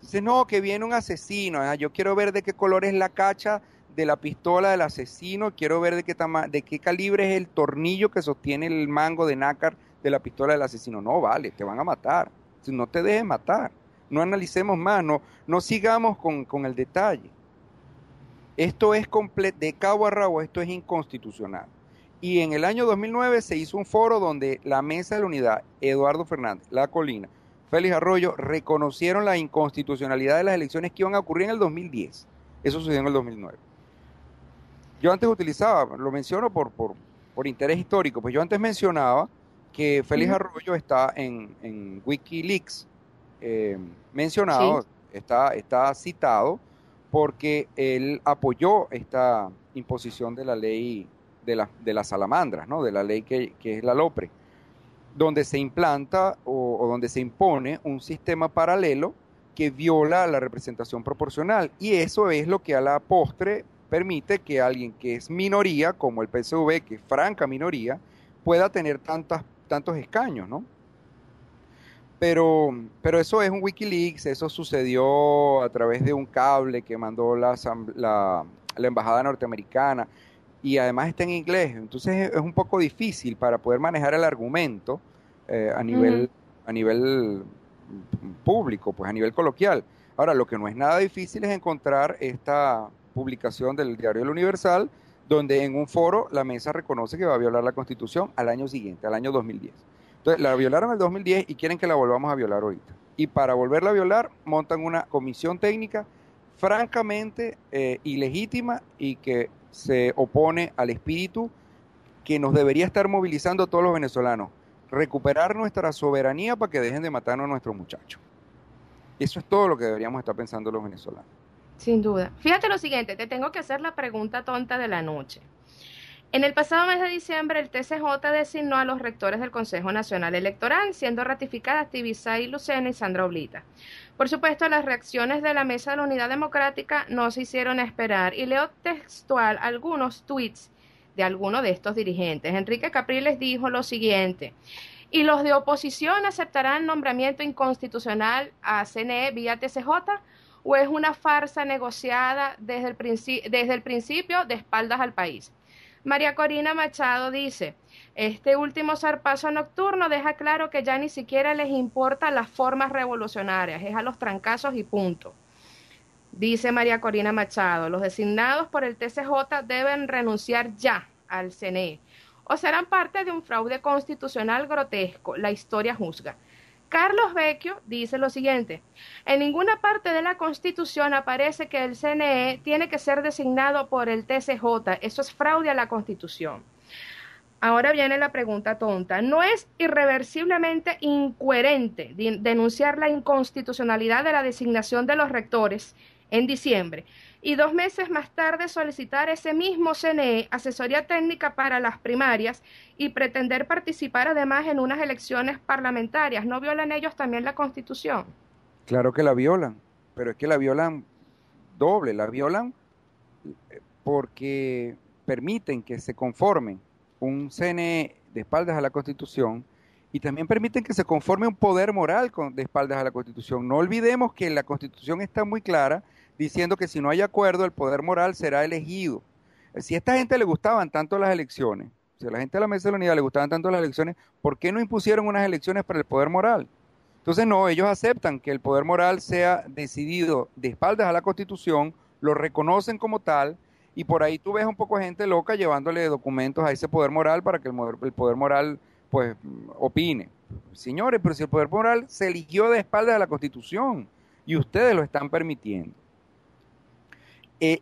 Dice, no, que viene un asesino. Yo quiero ver de qué color es la cacha de la pistola del asesino. Quiero ver de qué calibre es el tornillo que sostiene el mango de nácar de la pistola del asesino. No, vale, te van a matar. Si no te dejes matar. No analicemos más, no sigamos con el detalle. Esto es de cabo a rabo, esto es inconstitucional. Y en el año 2009 se hizo un foro donde la Mesa de la Unidad, Eduardo Fernández, La Colina, Félix Arroyo, reconocieron la inconstitucionalidad de las elecciones que iban a ocurrir en el 2010. Eso sucedió en el 2009. Yo antes utilizaba, lo menciono por interés histórico, pues yo antes mencionaba que Félix Ujú. Arroyo está en Wikileaks eh, Sí. mencionado, está citado porque él apoyó esta imposición de la ley de las salamandras, ¿no? De la ley que es la LOPRE, donde se implanta o donde se impone un sistema paralelo que viola la representación proporcional. Y eso es lo que a la postre permite que alguien que es minoría, como el PSV, que es franca minoría, pueda tener tantos escaños, ¿no? Pero eso es un Wikileaks, eso sucedió a través de un cable que mandó la embajada norteamericana y además está en inglés, entonces es un poco difícil para poder manejar el argumento a Ujú. nivel público, pues a nivel coloquial. Ahora, lo que no es nada difícil es encontrar esta publicación del Diario del Universal, donde en un foro la mesa reconoce que va a violar la Constitución al año siguiente, al año 2010. Entonces, la violaron en el 2010 y quieren que la volvamos a violar ahorita. Y para volverla a violar, montan una comisión técnica francamente ilegítima y que se opone al espíritu que nos debería estar movilizando a todos los venezolanos. Recuperar nuestra soberanía para que dejen de matarnos a nuestros muchachos. Eso es todo lo que deberíamos estar pensando los venezolanos. Sin duda. Fíjate lo siguiente, te tengo que hacer la pregunta tonta de la noche. En el pasado mes de diciembre, el TCJ designó a los rectores del Consejo Nacional Electoral, siendo ratificadas Tibisay Lucena y Sandra Oblita. Por supuesto, las reacciones de la Mesa de la Unidad Democrática no se hicieron esperar, y leo textual algunos tweets de algunos de estos dirigentes. Enrique Capriles dijo lo siguiente: ¿y los de oposición aceptarán nombramiento inconstitucional a CNE vía TCJ? ¿O es una farsa negociada desde el principio de espaldas al país? María Corina Machado dice: este último zarpazo nocturno deja claro que ya ni siquiera les importan las formas revolucionarias, es a los trancazos y punto. Dice María Corina Machado: los designados por el TCJ deben renunciar ya al CNE o serán parte de un fraude constitucional grotesco, la historia juzga. Carlos Vecchio dice lo siguiente: en ninguna parte de la Constitución aparece que el CNE tiene que ser designado por el TCJ, eso es fraude a la Constitución. Ahora viene la pregunta tonta: ¿no es irreversiblemente incoherente denunciar la inconstitucionalidad de la designación de los rectores en diciembre y 2 meses más tarde solicitar ese mismo CNE asesoría técnica para las primarias y pretender participar además en unas elecciones parlamentarias? ¿No violan ellos también la Constitución? Claro que la violan, pero es que la violan doble, la violan porque permiten que se conformen un CNE de espaldas a la Constitución y también permiten que se conforme un poder moral de espaldas a la Constitución. No olvidemos que la Constitución está muy clara diciendo que si no hay acuerdo, el poder moral será elegido. Si a esta gente le gustaban tanto las elecciones, si a la gente de la Mesa de la Unidad le gustaban tanto las elecciones, ¿por qué no impusieron unas elecciones para el poder moral? Entonces no, ellos aceptan que el poder moral sea decidido de espaldas a la Constitución, lo reconocen como tal, y por ahí tú ves un poco de gente loca llevándole documentos a ese poder moral para que el poder moral pues opine. Señores, pero si el poder moral se eligió de espaldas a la Constitución y ustedes lo están permitiendo.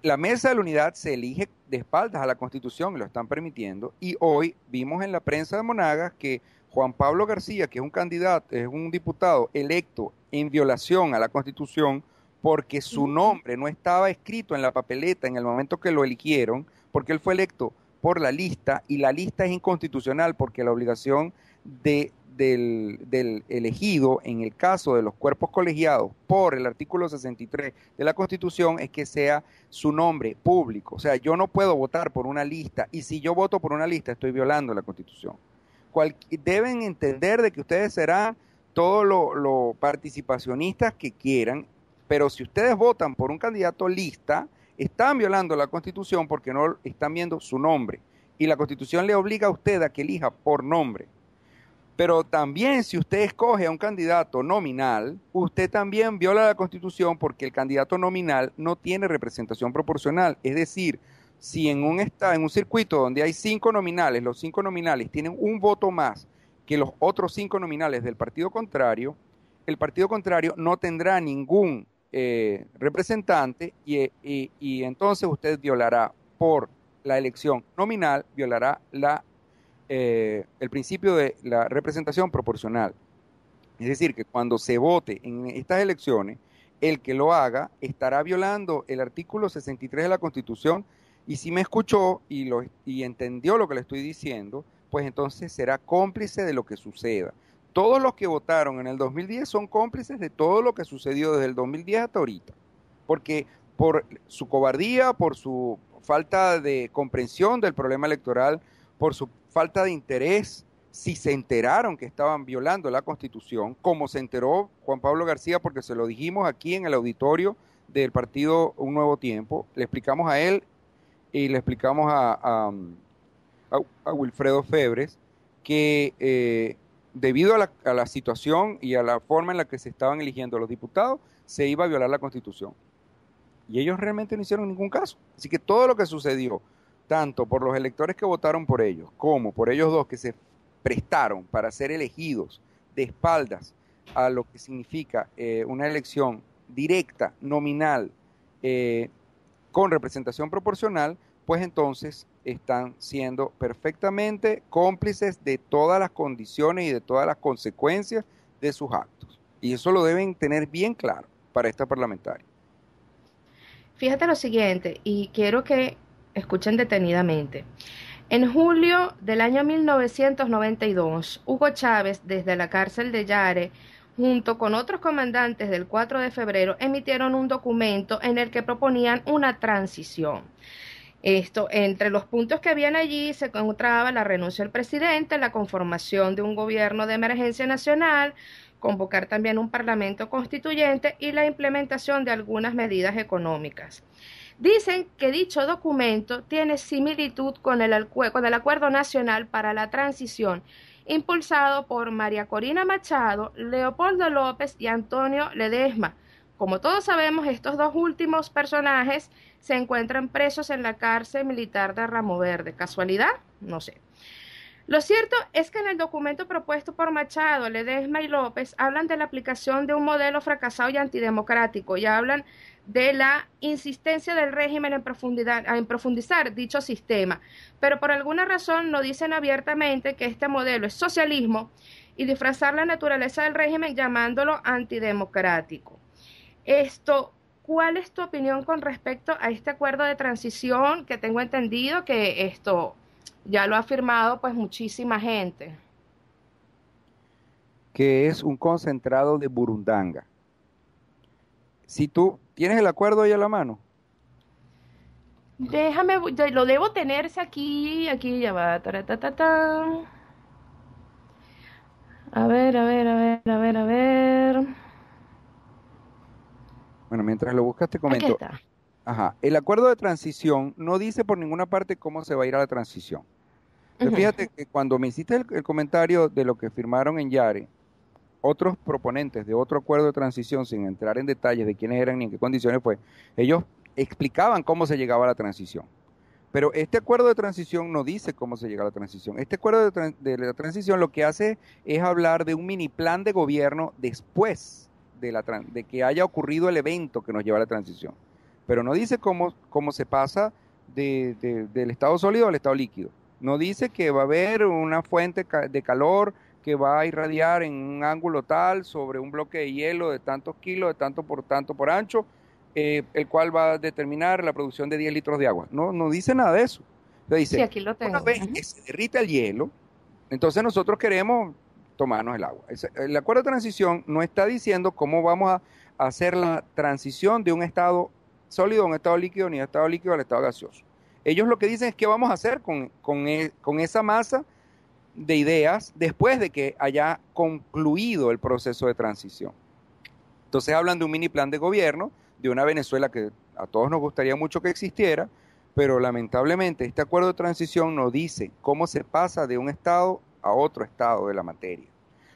La Mesa de la Unidad se elige de espaldas a la Constitución y lo están permitiendo, y hoy vimos en la prensa de Monagas que Juan Pablo García, que es un candidato, es un diputado electo en violación a la Constitución porque su nombre no estaba escrito en la papeleta en el momento que lo eligieron, porque él fue electo por la lista y la lista es inconstitucional porque la obligación del elegido en el caso de los cuerpos colegiados por el artículo 63 de la Constitución es que sea su nombre público. O sea, yo no puedo votar por una lista y si yo voto por una lista estoy violando la Constitución. Deben entender de que ustedes serán todos los participacionistas que quieran, pero si ustedes votan por un candidato lista, están violando la Constitución porque no están viendo su nombre. Y la Constitución le obliga a usted a que elija por nombre. Pero también si usted escoge a un candidato nominal, usted también viola la Constitución porque el candidato nominal no tiene representación proporcional. Es decir, si en un circuito donde hay 5 nominales, los 5 nominales tienen un voto más que los otros 5 nominales del partido contrario, el partido contrario no tendrá ningún representante y entonces usted violará por la elección nominal, violará el principio de la representación proporcional. Es decir, que cuando se vote en estas elecciones, el que lo haga estará violando el artículo 63 de la Constitución, y si me escuchó y entendió lo que le estoy diciendo, pues entonces será cómplice de lo que suceda. Todos los que votaron en el 2010 son cómplices de todo lo que sucedió desde el 2010 hasta ahorita, porque por su cobardía, por su falta de comprensión del problema electoral, por su falta de interés, si se enteraron que estaban violando la Constitución, como se enteró Juan Pablo García, porque se lo dijimos aquí en el auditorio del partido Un Nuevo Tiempo, le explicamos a él y le explicamos a Wilfredo Febres que debido a la situación y a la forma en la que se estaban eligiendo los diputados, se iba a violar la Constitución. Y ellos realmente no hicieron ningún caso. Así que todo lo que sucedió, tanto por los electores que votaron por ellos, como por ellos dos que se prestaron para ser elegidos de espaldas a lo que significa una elección directa, nominal, eh, con representación proporcional, pues entonces están siendo perfectamente cómplices de todas las condiciones y de todas las consecuencias de sus actos. Y eso lo deben tener bien claro para esta parlamentaria. Fíjate lo siguiente, y quiero que escuchen detenidamente. En julio del año 1992, Hugo Chávez, desde la cárcel de Yare, junto con otros comandantes del 4 de febrero, emitieron un documento en el que proponían una transición. Esto, entre los puntos que habían allí se encontraba la renuncia del presidente, la conformación de un gobierno de emergencia nacional, convocar también un parlamento constituyente y la implementación de algunas medidas económicas. Dicen que dicho documento tiene similitud con el Acuerdo Nacional para la Transición, impulsado por María Corina Machado, Leopoldo López y Antonio Ledesma. Como todos sabemos, estos dos últimos personajes se encuentran presos en la cárcel militar de Ramo Verde. ¿Casualidad? No sé. Lo cierto es que en el documento propuesto por Machado, Ledesma y López hablan de la aplicación de un modelo fracasado y antidemocrático y hablan de la insistencia del régimen en profundizar dicho sistema, pero por alguna razón no dicen abiertamente que este modelo es socialismo y disfrazar la naturaleza del régimen llamándolo antidemocrático. ¿Cuál es tu opinión con respecto a este acuerdo de transición que tengo entendido que ya lo ha firmado pues muchísima gente? Que es un concentrado de burundanga. Si tú tienes el acuerdo ahí a la mano. Déjame, lo debo tenerse aquí ya va. Taratatata. A ver, a ver, a ver, a ver, a ver. Bueno, mientras lo buscas te Aquí comento. está. Ajá, el acuerdo de transición no dice por ninguna parte cómo se va a ir a la transición. Entonces, Ujú. fíjate que cuando me hiciste el comentario de lo que firmaron en Yare, otros proponentes de otro acuerdo de transición, sin entrar en detalles de quiénes eran ni en qué condiciones fue, ellos explicaban cómo se llegaba a la transición. Pero este acuerdo de transición no dice cómo se llega a la transición. Este acuerdo de la transición lo que hace es hablar de un mini plan de gobierno después de que haya ocurrido el evento que nos lleva a la transición. Pero no dice cómo se pasa del estado sólido al estado líquido. No dice que va a haber una fuente de calor que va a irradiar en un ángulo tal sobre un bloque de hielo de tantos kilos, de tanto por ancho, el cual va a determinar la producción de 10 litros de agua. No dice nada de eso. Entonces Sí, dice, aquí lo una tengo. vez Ujú. que se derrita el hielo, entonces nosotros queremos tomarnos el agua. El acuerdo de transición no está diciendo cómo vamos a hacer la transición de un estado sólido a un estado líquido, ni de estado líquido al estado gaseoso. Ellos lo que dicen es qué vamos a hacer con esa masa de ideas después de que haya concluido el proceso de transición. Entonces hablan de un mini plan de gobierno, de una Venezuela que a todos nos gustaría mucho que existiera, pero lamentablemente este acuerdo de transición no dice cómo se pasa de un estado a otro estado de la materia.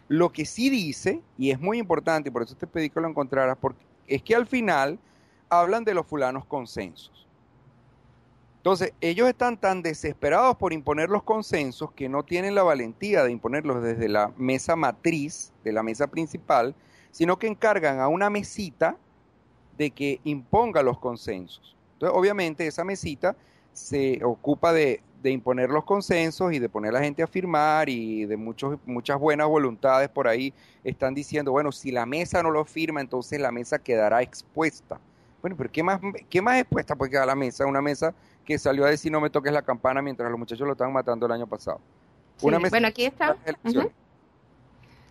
Lo que sí dice, y es muy importante, y por eso te pedí que lo encontraras, porque es que al final hablan de los fulanos consensos. Entonces, ellos están tan desesperados por imponer los consensos que no tienen la valentía de imponerlos desde la mesa matriz, de la mesa principal, sino que encargan a una mesita de que imponga los consensos. Entonces, obviamente, esa mesita se ocupa de imponer los consensos y de poner a la gente a firmar y de muchas buenas voluntades por ahí están diciendo, bueno, si la mesa no lo firma, entonces la mesa quedará expuesta. Bueno, pero qué más expuesta puede quedar la mesa? Una mesa que salió a decir no me toques la campana mientras los muchachos lo estaban matando el año pasado. Una Sí, mesa bueno, que aquí se está. las Ujú. elecciones.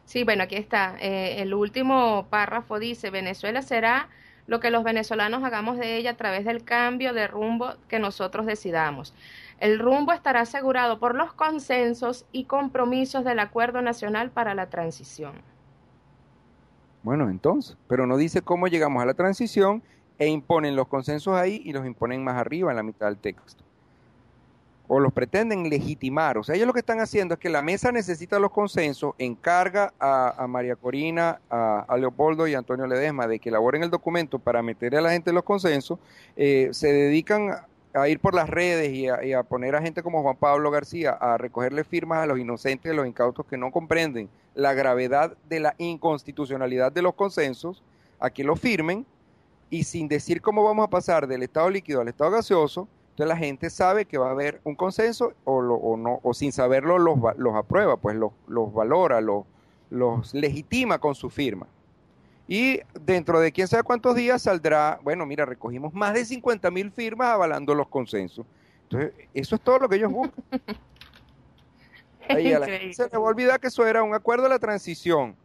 Sí, bueno, aquí está. El último párrafo dice, Venezuela será lo que los venezolanos hagamos de ella a través del cambio de rumbo que nosotros decidamos. El rumbo estará asegurado por los consensos y compromisos del Acuerdo Nacional para la Transición. Bueno, entonces, pero no dice cómo llegamos a la transición e imponen los consensos ahí y los imponen más arriba en la mitad del texto. O los pretenden legitimar. O sea, ellos lo que están haciendo es que la mesa necesita los consensos, encarga a María Corina, a Leopoldo y a Antonio Ledesma de que elaboren el documento para meter a la gente en los consensos, se dedican a ir por las redes y a poner a gente como Juan Pablo García a recogerle firmas a los inocentes, a los incautos que no comprenden la gravedad de la inconstitucionalidad de los consensos, a que lo firmen y sin decir cómo vamos a pasar del estado líquido al estado gaseoso, entonces la gente sabe que va a haber un consenso o no, o sin saberlo los aprueba, pues los valora, los legitima con su firma. Y dentro de quién sabe cuántos días saldrá, bueno, mira, recogimos más de 50.000 firmas avalando los consensos. Entonces, eso es todo lo que ellos buscan. Ahí a la gente se les va a olvidar que eso era un acuerdo de la transición.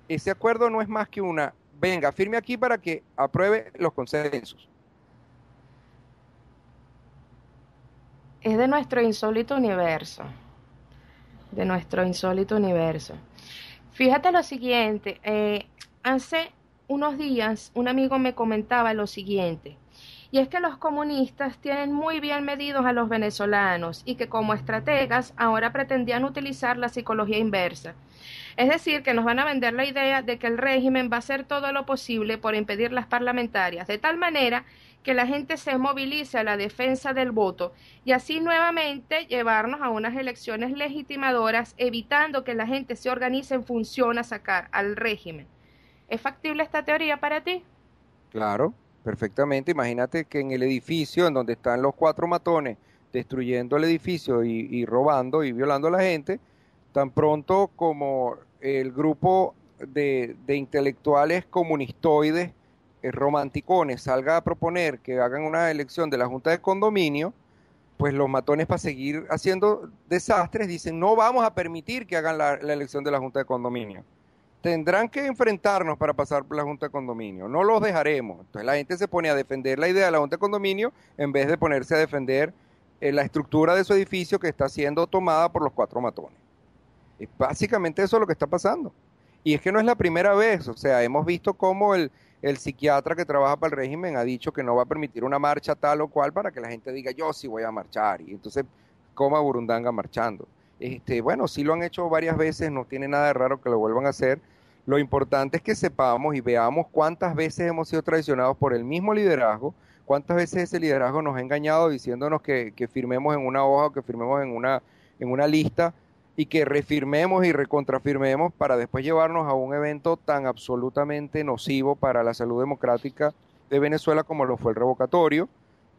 Ese acuerdo no es más que una, venga, firme aquí para que apruebe los consensos. Es de nuestro insólito universo. De nuestro insólito universo. Fíjate lo siguiente, hace unos días un amigo me comentaba lo siguiente, y es que los comunistas tienen muy bien medidos a los venezolanos y que como estrategas ahora pretendían utilizar la psicología inversa. Es decir, que nos van a vender la idea de que el régimen va a hacer todo lo posible por impedir las parlamentarias, de tal manera que la gente se movilice a la defensa del voto y así nuevamente llevarnos a unas elecciones legitimadoras, evitando que la gente se organice en función a sacar al régimen. ¿Es factible esta teoría para ti? Claro, perfectamente. Imagínate que en el edificio en donde están los cuatro matones destruyendo el edificio y robando y violando a la gente, tan pronto como el grupo de intelectuales comunistoides, romanticones, salga a proponer que hagan una elección de la Junta de Condominio, pues los matones para seguir haciendo desastres dicen, no vamos a permitir que hagan la elección de la Junta de Condominio. Tendrán que enfrentarnos para pasar por la Junta de Condominio, no los dejaremos. Entonces la gente se pone a defender la idea de la Junta de Condominio en vez de ponerse a defender la estructura de su edificio que está siendo tomada por los cuatro matones. Es básicamente eso lo que está pasando. Y es que no es la primera vez, o sea, hemos visto cómo el psiquiatra que trabaja para el régimen ha dicho que no va a permitir una marcha tal o cual para que la gente diga yo sí voy a marchar y entonces coma burundanga marchando. Bueno, sí lo han hecho varias veces, no tiene nada de raro que lo vuelvan a hacer. Lo importante es que sepamos y veamos cuántas veces hemos sido traicionados por el mismo liderazgo, cuántas veces ese liderazgo nos ha engañado diciéndonos que firmemos en una hoja o que firmemos en una lista y que refirmemos y recontrafirmemos para después llevarnos a un evento tan absolutamente nocivo para la salud democrática de Venezuela como lo fue el revocatorio,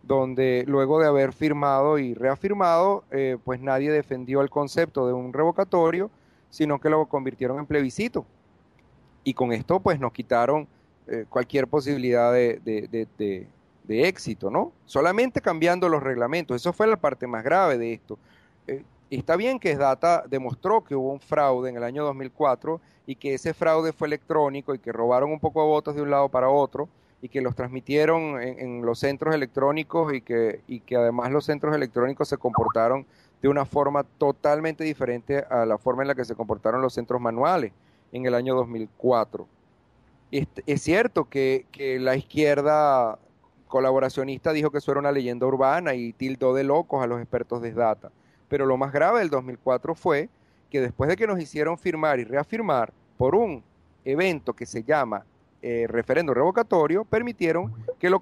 donde luego de haber firmado y reafirmado, pues nadie defendió el concepto de un revocatorio, sino que lo convirtieron en plebiscito. Y con esto pues nos quitaron cualquier posibilidad de éxito, ¿no? Solamente cambiando los reglamentos, eso fue la parte más grave de esto. Está bien que SDATA demostró que hubo un fraude en el año 2004 y que ese fraude fue electrónico y que robaron un poco de votos de un lado para otro y que los transmitieron en los centros electrónicos y que además los centros electrónicos se comportaron de una forma totalmente diferente a la forma en la que se comportaron los centros manuales en el año 2004. Es cierto que la izquierda colaboracionista dijo que eso era una leyenda urbana y tildó de locos a los expertos de SDATA. Pero lo más grave del 2004 fue que después de que nos hicieron firmar y reafirmar por un evento que se llama referendo revocatorio, permitieron que lo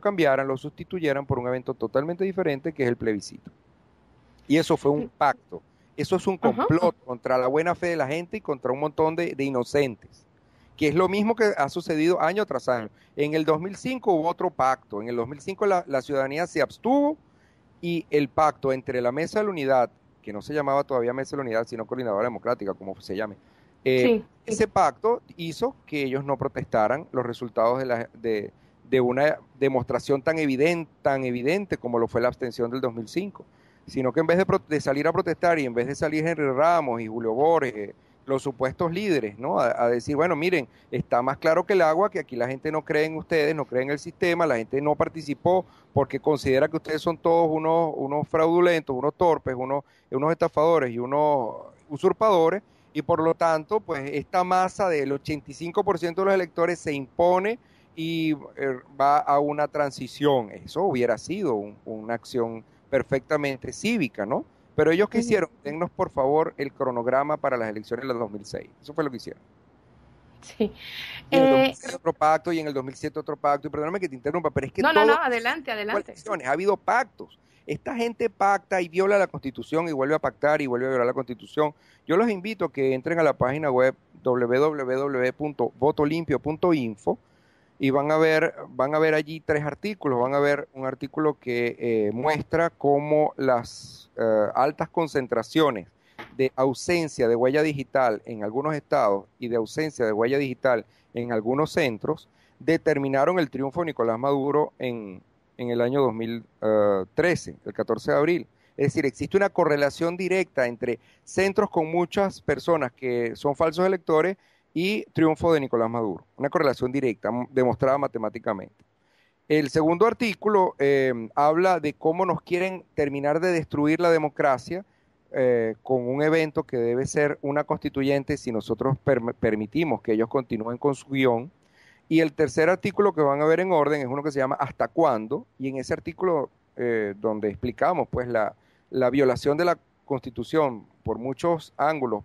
cambiaran, lo sustituyeran por un evento totalmente diferente que es el plebiscito. Y eso fue un pacto, eso es un complot contra la buena fe de la gente y contra un montón de inocentes, que es lo mismo que ha sucedido año tras año. En el 2005 hubo otro pacto, en el 2005 la ciudadanía se abstuvo y el pacto entre la Mesa de la Unidad, que no se llamaba todavía Mesa de la Unidad, sino Coordinadora Democrática, como se llame, ese pacto hizo que ellos no protestaran los resultados de una demostración tan evidente como lo fue la abstención del 2005, sino que en vez de salir a protestar y en vez de salir Henry Ramos y Julio Borges, los supuestos líderes, ¿no? A decir, bueno, miren, está más claro que el agua, que aquí la gente no cree en ustedes, no cree en el sistema, la gente no participó porque considera que ustedes son todos unos fraudulentos, unos torpes, unos estafadores y unos usurpadores, y por lo tanto, pues esta masa del 85% de los electores se impone y va a una transición. Eso hubiera sido una acción perfectamente cívica, ¿no? Pero ellos ¿qué hicieron? Dennos por favor el cronograma para las elecciones del 2006. Eso fue lo que hicieron. Sí. Y en el 2006 otro pacto y en el 2007 otro pacto. Y perdóname que te interrumpa, pero es que no, adelante. Ha habido pactos. Esta gente pacta y viola la Constitución y vuelve a pactar y vuelve a violar la Constitución. Yo los invito a que entren a la página web www.votolimpio.info y van a ver allí tres artículos. Van a ver un artículo que muestra cómo las altas concentraciones de ausencia de huella digital en algunos estados y de ausencia de huella digital en algunos centros determinaron el triunfo de Nicolás Maduro en el año 2013, el 14 de abril. Es decir, existe una correlación directa entre centros con muchas personas que son falsos electores y triunfo de Nicolás Maduro. Una correlación directa, demostrada matemáticamente. El segundo artículo habla de cómo nos quieren terminar de destruir la democracia con un evento que debe ser una constituyente si nosotros permitimos que ellos continúen con su guión. Y el tercer artículo que van a ver en orden es uno que se llama ¿Hasta cuándo? Y en ese artículo donde explicamos pues la violación de la Constitución por muchos ángulos,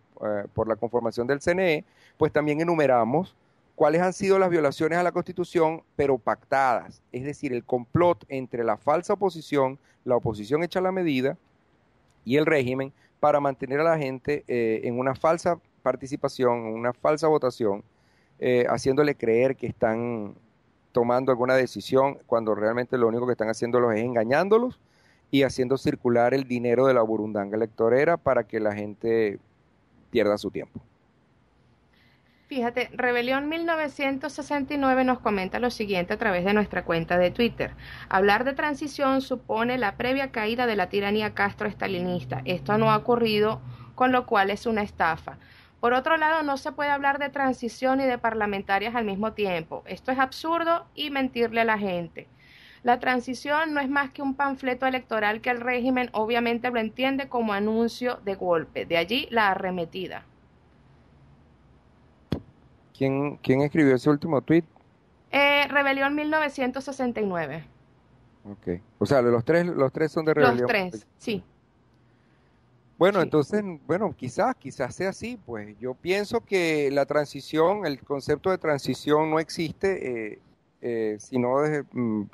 por la conformación del CNE, pues también enumeramos cuáles han sido las violaciones a la Constitución, pero pactadas. Es decir, el complot entre la falsa oposición, la oposición hecha a la medida y el régimen para mantener a la gente en una falsa participación, en una falsa votación, haciéndole creer que están tomando alguna decisión cuando realmente lo único que están haciéndolos es engañándolos y haciendo circular el dinero de la burundanga electorera para que la gente pierda su tiempo. Fíjate, Rebelión 1969 nos comenta lo siguiente a través de nuestra cuenta de Twitter. Hablar de transición supone la previa caída de la tiranía castro-estalinista. Esto no ha ocurrido, con lo cual es una estafa. Por otro lado, no se puede hablar de transición y de parlamentarias al mismo tiempo. Esto es absurdo y mentirle a la gente. La transición no es más que un panfleto electoral que el régimen obviamente lo entiende como anuncio de golpe. De allí la arremetida. ¿Quién escribió ese último tweet? Rebelión 1969. Ok. O sea, los tres son de Los Rebelión. tres, sí. Bueno, Sí. entonces, bueno, quizás sea así, pues yo pienso que la transición, el concepto de transición no existe, sino desde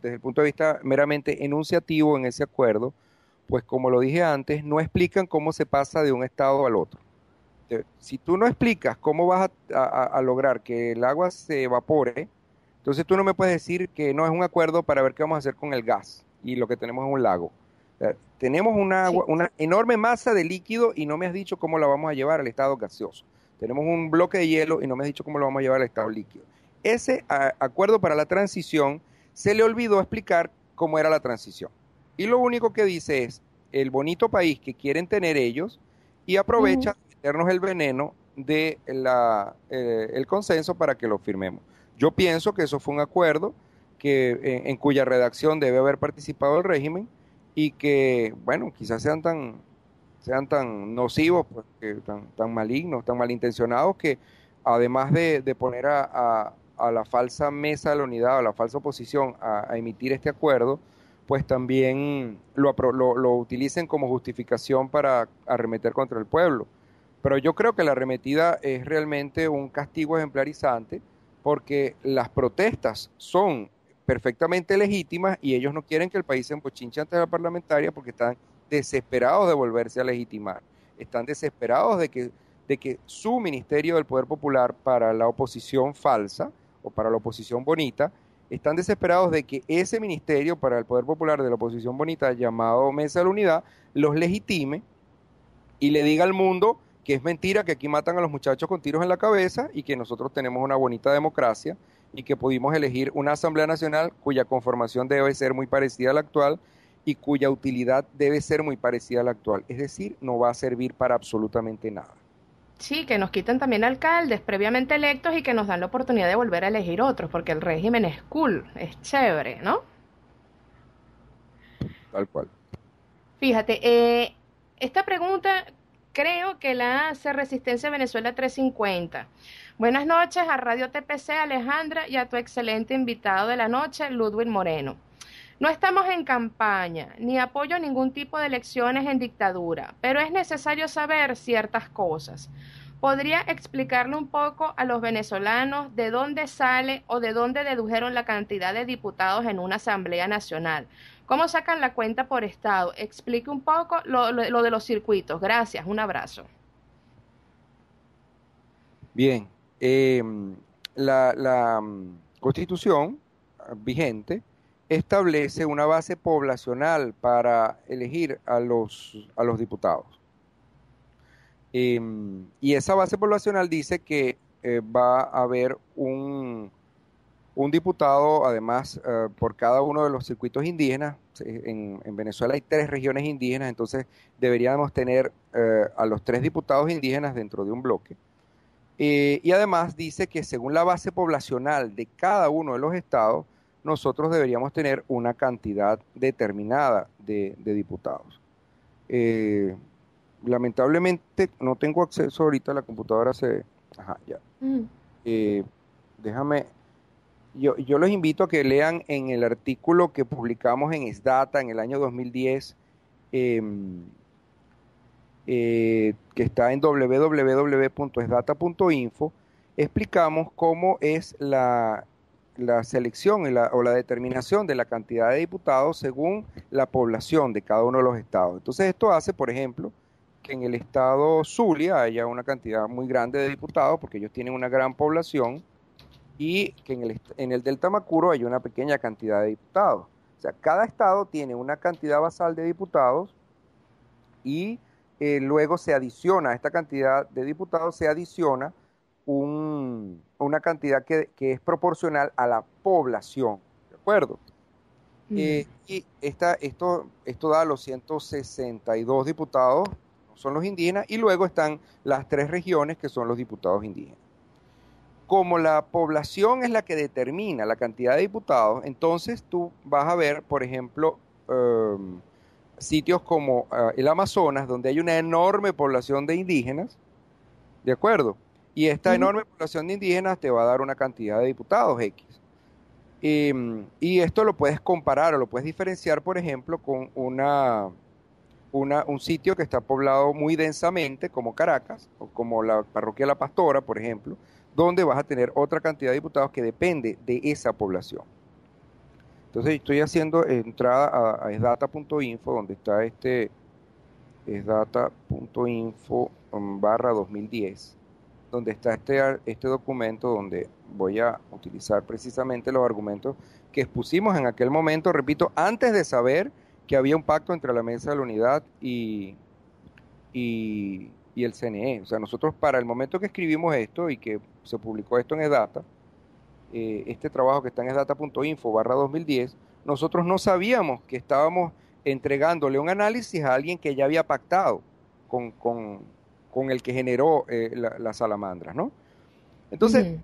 el punto de vista meramente enunciativo en ese acuerdo, pues como lo dije antes, no explican cómo se pasa de un estado al otro. Si tú no explicas cómo vas a lograr que el agua se evapore, entonces tú no me puedes decir que no es un acuerdo para ver qué vamos a hacer con el gas y lo que tenemos en un lago. Tenemos Sí. una enorme masa de líquido y no me has dicho cómo la vamos a llevar al estado gaseoso. Tenemos un bloque de hielo y no me has dicho cómo lo vamos a llevar al estado líquido. Ese acuerdo para la transición se le olvidó explicar cómo era la transición. Y lo único que dice es el bonito país que quieren tener ellos y aprovecha Ujú. de meternos el veneno de el consenso para que lo firmemos. Yo pienso que eso fue un acuerdo en cuya redacción debe haber participado el régimen y que, bueno, quizás sean tan nocivos, pues, tan malignos, tan malintencionados, que además de poner a la falsa mesa de la unidad, a la falsa oposición a emitir este acuerdo, pues también lo utilicen como justificación para arremeter contra el pueblo. Pero yo creo que la arremetida es realmente un castigo ejemplarizante porque las protestas son perfectamente legítimas y ellos no quieren que el país se empochinche ante la parlamentaria porque están desesperados de volverse a legitimar. Están desesperados de que su Ministerio del Poder Popular para la oposición falsa o para la oposición bonita, están desesperados de que ese Ministerio para el Poder Popular de la oposición bonita, llamado Mesa de la Unidad, los legitime y le diga al mundo que es mentira, que aquí matan a los muchachos con tiros en la cabeza y que nosotros tenemos una bonita democracia y que pudimos elegir una Asamblea Nacional cuya conformación debe ser muy parecida a la actual y cuya utilidad debe ser muy parecida a la actual. Es decir, no va a servir para absolutamente nada. Sí, que nos quitan también alcaldes previamente electos y que nos dan la oportunidad de volver a elegir otros, porque el régimen es cool, es chévere, ¿no? Tal cual. Fíjate, esta pregunta creo que la hace Resistencia Venezuela 350. Buenas noches a Radio TPC, Alejandra, y a tu excelente invitado de la noche, Ludwig Moreno. No estamos en campaña, ni apoyo ningún tipo de elecciones en dictadura, pero es necesario saber ciertas cosas. ¿Podría explicarle un poco a los venezolanos de dónde sale o de dónde dedujeron la cantidad de diputados en una Asamblea Nacional? ¿Cómo sacan la cuenta por estado? Explique un poco lo de los circuitos. Gracias, un abrazo. Bien. La Constitución vigente establece una base poblacional para elegir a los diputados. Y esa base poblacional dice que va a haber un diputado, además, por cada uno de los circuitos indígenas. En Venezuela hay 3 regiones indígenas, entonces deberíamos tener a los 3 diputados indígenas dentro de un bloque. Y además dice que según la base poblacional de cada uno de los estados, nosotros deberíamos tener una cantidad determinada de diputados. Eh, Lamentablemente no tengo acceso ahorita a la computadora. Ajá, ya. Mm. Eh, Déjame. Yo los invito a que lean en el artículo que publicamos en SDATA en el año 2010, em, que está en www.sdata.info. Explicamos cómo es la selección o la determinación de la cantidad de diputados según la población de cada uno de los estados. Entonces esto hace, por ejemplo, que en el estado Zulia haya una cantidad muy grande de diputados, porque ellos tienen una gran población, y que en el Delta Macuro hay una pequeña cantidad de diputados. O sea, cada estado tiene una cantidad basal de diputados y luego se adiciona a esta cantidad de diputados, se adiciona una cantidad que es proporcional a la población, ¿de acuerdo? Y esto da los 162 diputados, son los indígenas, y luego están las 3 regiones que son los diputados indígenas. Como la población es la que determina la cantidad de diputados, entonces tú vas a ver, por ejemplo, sitios como el Amazonas, donde hay una enorme población de indígenas, ¿de acuerdo? Y esta Ujú. enorme población de indígenas te va a dar una cantidad de diputados X. Y esto lo puedes comparar o lo puedes diferenciar, por ejemplo, con un sitio que está poblado muy densamente, como Caracas, o como la parroquia La Pastora, por ejemplo, donde vas a tener otra cantidad de diputados que depende de esa población. Entonces estoy haciendo entrada a esdata.info, donde está esdata.info barra 2010, donde está este documento, donde voy a utilizar precisamente los argumentos que expusimos en aquel momento, repito, antes de saber que había un pacto entre la Mesa de la Unidad y el CNE. O sea, nosotros para el momento que escribimos esto y que se publicó esto en EDATA, este trabajo que está en esdata.info barra 2010, nosotros no sabíamos que estábamos entregándole un análisis a alguien que ya había pactado con, con- con el que generó las salamandras, ¿no? Entonces, Ujú.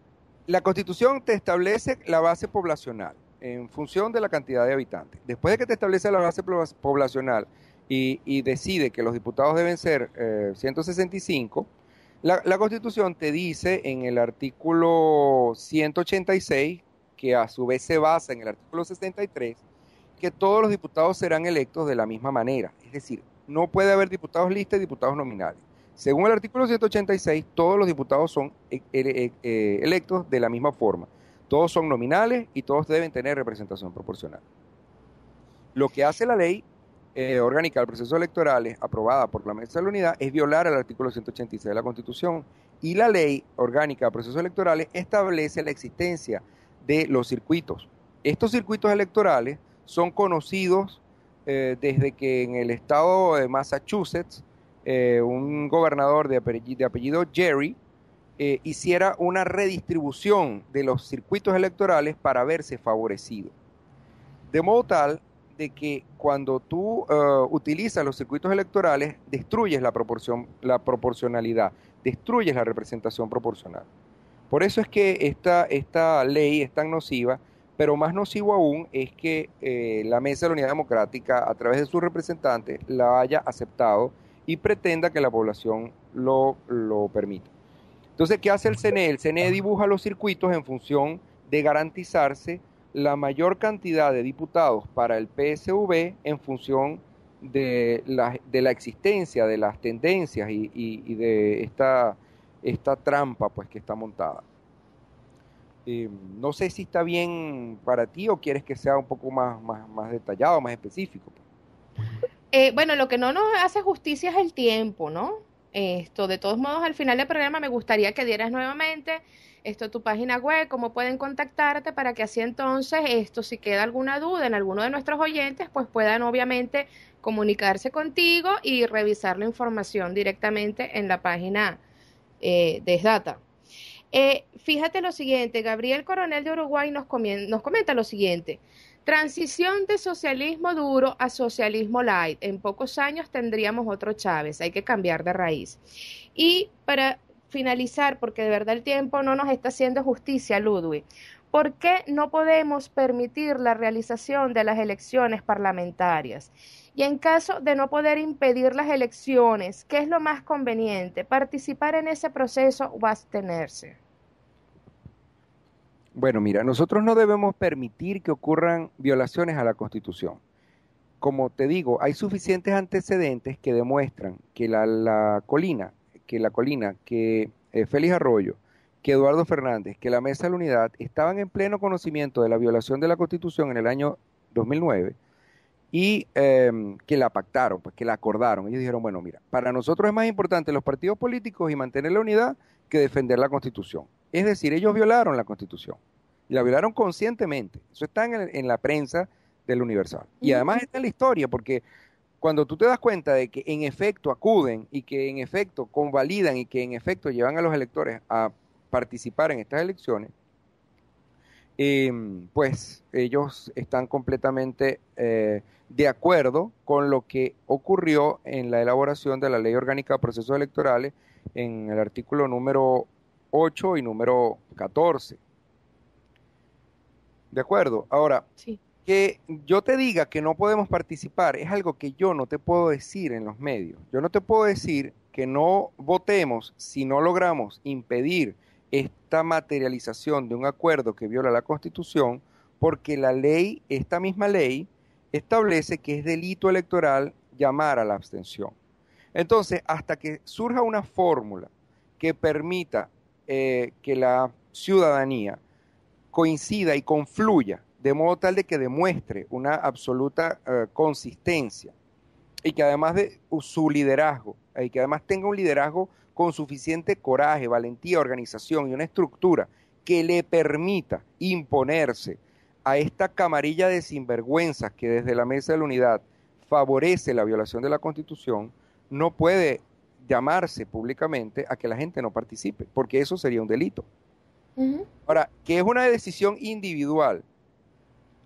la Constitución te establece la base poblacional en función de la cantidad de habitantes. Después de que te establece la base poblacional y decide que los diputados deben ser 165, la Constitución te dice en el artículo 186, que a su vez se basa en el artículo 63, que todos los diputados serán electos de la misma manera. Es decir, no puede haber diputados listas y diputados nominales. Según el artículo 186, todos los diputados son electos de la misma forma. Todos son nominales y todos deben tener representación proporcional. Lo que hace la ley orgánica del proceso electoral aprobada por la Mesa de la Unidad es violar el artículo 186 de la Constitución, y la ley orgánica de procesos electorales establece la existencia de los circuitos. Estos circuitos electorales son conocidos desde que en el estado de Massachusetts un gobernador de apellido Jerry hiciera una redistribución de los circuitos electorales para verse favorecido. De modo tal de que cuando tú utilizas los circuitos electorales, destruyes la proporcionalidad, destruyes la representación proporcional. Por eso es que esta ley es tan nociva, pero más nocivo aún es que la Mesa de la Unidad Democrática, a través de sus representantes, la haya aceptado y pretenda que la población lo permita. Entonces, ¿qué hace el CNE? El CNE dibuja los circuitos en función de garantizarse la mayor cantidad de diputados para el PSV en función de la existencia, de las tendencias y de esta trampa pues, que está montada. No sé si está bien para ti o quieres que sea un poco más detallado, más específico. Bueno, lo que no nos hace justicia es el tiempo, ¿no? De todos modos, al final del programa me gustaría que dieras nuevamente tu página web, cómo pueden contactarte para que así entonces si queda alguna duda en alguno de nuestros oyentes, pues puedan obviamente comunicarse contigo y revisar la información directamente en la página de SDATA. Fíjate lo siguiente, Gabriel Coronel de Uruguay nos comenta lo siguiente. Transición de socialismo duro a socialismo light. En pocos años tendríamos otro Chávez. Hay que cambiar de raíz. Y para finalizar, porque de verdad el tiempo no nos está haciendo justicia, Ludwig, ¿por qué no podemos permitir la realización de las elecciones parlamentarias? Y en caso de no poder impedir las elecciones, ¿qué es lo más conveniente? ¿Participar en ese proceso o abstenerse? Bueno, mira, nosotros no debemos permitir que ocurran violaciones a la Constitución. Como te digo, hay suficientes antecedentes que demuestran que que Félix Arroyo, que Eduardo Fernández, que la Mesa de la Unidad estaban en pleno conocimiento de la violación de la Constitución en el año 2009 y que la pactaron, pues que la acordaron. Ellos dijeron, bueno, mira, para nosotros es más importante los partidos políticos y mantener la unidad que defender la Constitución. Es decir, ellos violaron la Constitución y la violaron conscientemente. Eso está en la prensa del Universal. Y además está en la historia, porque cuando tú te das cuenta de que en efecto acuden y que en efecto convalidan y que en efecto llevan a los electores a participar en estas elecciones, pues ellos están completamente de acuerdo con lo que ocurrió en la elaboración de la Ley Orgánica de Procesos Electorales en el artículo número 8 y número 14. ¿De acuerdo? Ahora, Sí. que yo te diga que no podemos participar es algo que yo no te puedo decir en los medios. Yo no te puedo decir que no votemos si no logramos impedir esta materialización de un acuerdo que viola la Constitución, porque la ley, esta misma ley, establece que es delito electoral llamar a la abstención. Entonces, hasta que surja una fórmula que permita que la ciudadanía coincida y confluya de modo tal de que demuestre una absoluta consistencia y que además de su liderazgo, y que además tenga un liderazgo con suficiente coraje, valentía, organización y una estructura que le permita imponerse a esta camarilla de sinvergüenzas que desde la Mesa de la Unidad favorece la violación de la Constitución, no puede llamarse públicamente a que la gente no participe, porque eso sería un delito. Ahora, que es una decisión individual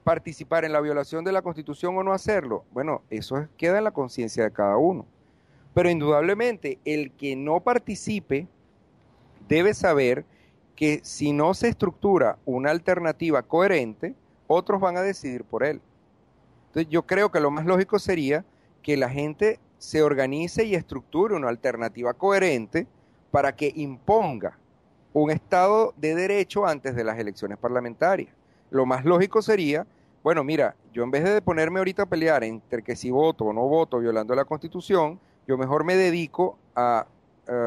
participar en la violación de la Constitución o no hacerlo, bueno, eso queda en la conciencia de cada uno. Pero indudablemente el que no participe debe saber que si no se estructura una alternativa coherente, otros van a decidir por él. Entonces yo creo que lo más lógico sería que la gente se organice y estructure una alternativa coherente para que imponga un Estado de derecho antes de las elecciones parlamentarias. Lo más lógico sería, bueno, mira, yo en vez de ponerme ahorita a pelear entre que si voto o no voto violando la Constitución, yo mejor me dedico a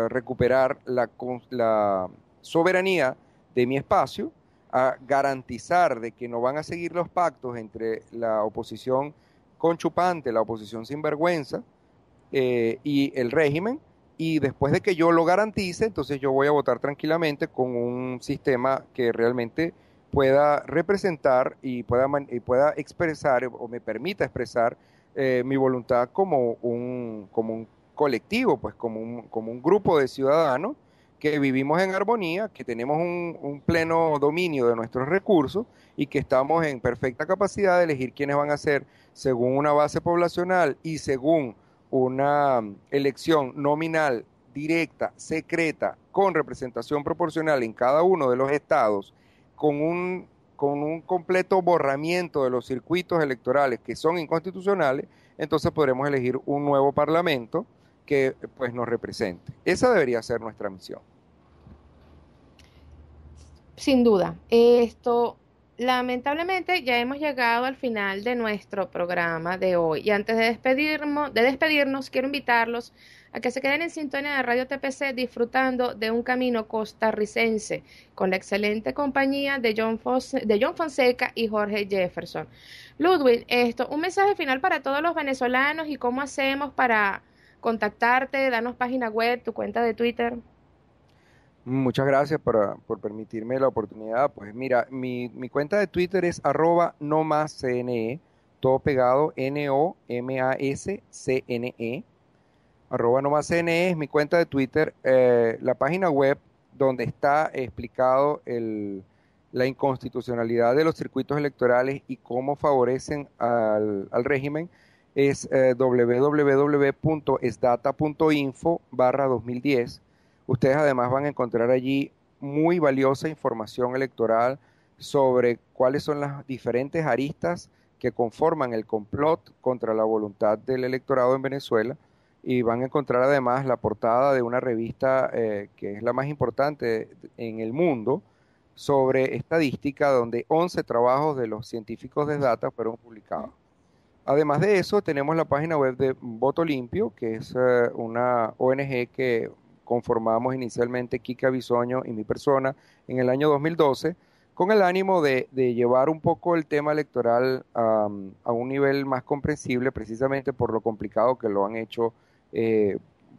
recuperar la soberanía de mi espacio, a garantizar de que no van a seguir los pactos entre la oposición conchupante, la oposición sinvergüenza y el régimen, y después de que yo lo garantice, entonces yo voy a votar tranquilamente con un sistema que realmente pueda representar y pueda expresar o me permita expresar mi voluntad como un colectivo, pues como un grupo de ciudadanos que vivimos en armonía, que tenemos un pleno dominio de nuestros recursos y que estamos en perfecta capacidad de elegir quiénes van a ser según una base poblacional y según una elección nominal, directa, secreta, con representación proporcional en cada uno de los estados, con un completo borramiento de los circuitos electorales que son inconstitucionales, entonces podremos elegir un nuevo parlamento que pues nos represente. Esa debería ser nuestra misión. Sin duda. Lamentablemente ya hemos llegado al final de nuestro programa de hoy. Y antes de despedirnos, quiero invitarlos a que se queden en sintonía de Radio TPC disfrutando de un camino costarricense con la excelente compañía de John Fonseca y Jorge Jefferson. Ludwig, un mensaje final para todos los venezolanos y cómo hacemos para contactarte, danos página web, tu cuenta de Twitter. Muchas gracias por permitirme la oportunidad. Pues mira, mi cuenta de Twitter es @nomascne, todo pegado, NOMASCNE, @nomascne es mi cuenta de Twitter. La página web donde está explicado la inconstitucionalidad de los circuitos electorales y cómo favorecen al régimen es www.esdata.info/2010. Ustedes además van a encontrar allí muy valiosa información electoral sobre cuáles son las diferentes aristas que conforman el complot contra la voluntad del electorado en Venezuela, y van a encontrar además la portada de una revista que es la más importante en el mundo sobre estadística, donde 11 trabajos de los científicos de Data fueron publicados. Además de eso, tenemos la página web de Voto Limpio, que es una ONG que conformamos inicialmente Kika Bisoño y mi persona en el año 2012, con el ánimo de llevar un poco el tema electoral a un nivel más comprensible, precisamente por lo complicado que lo han hecho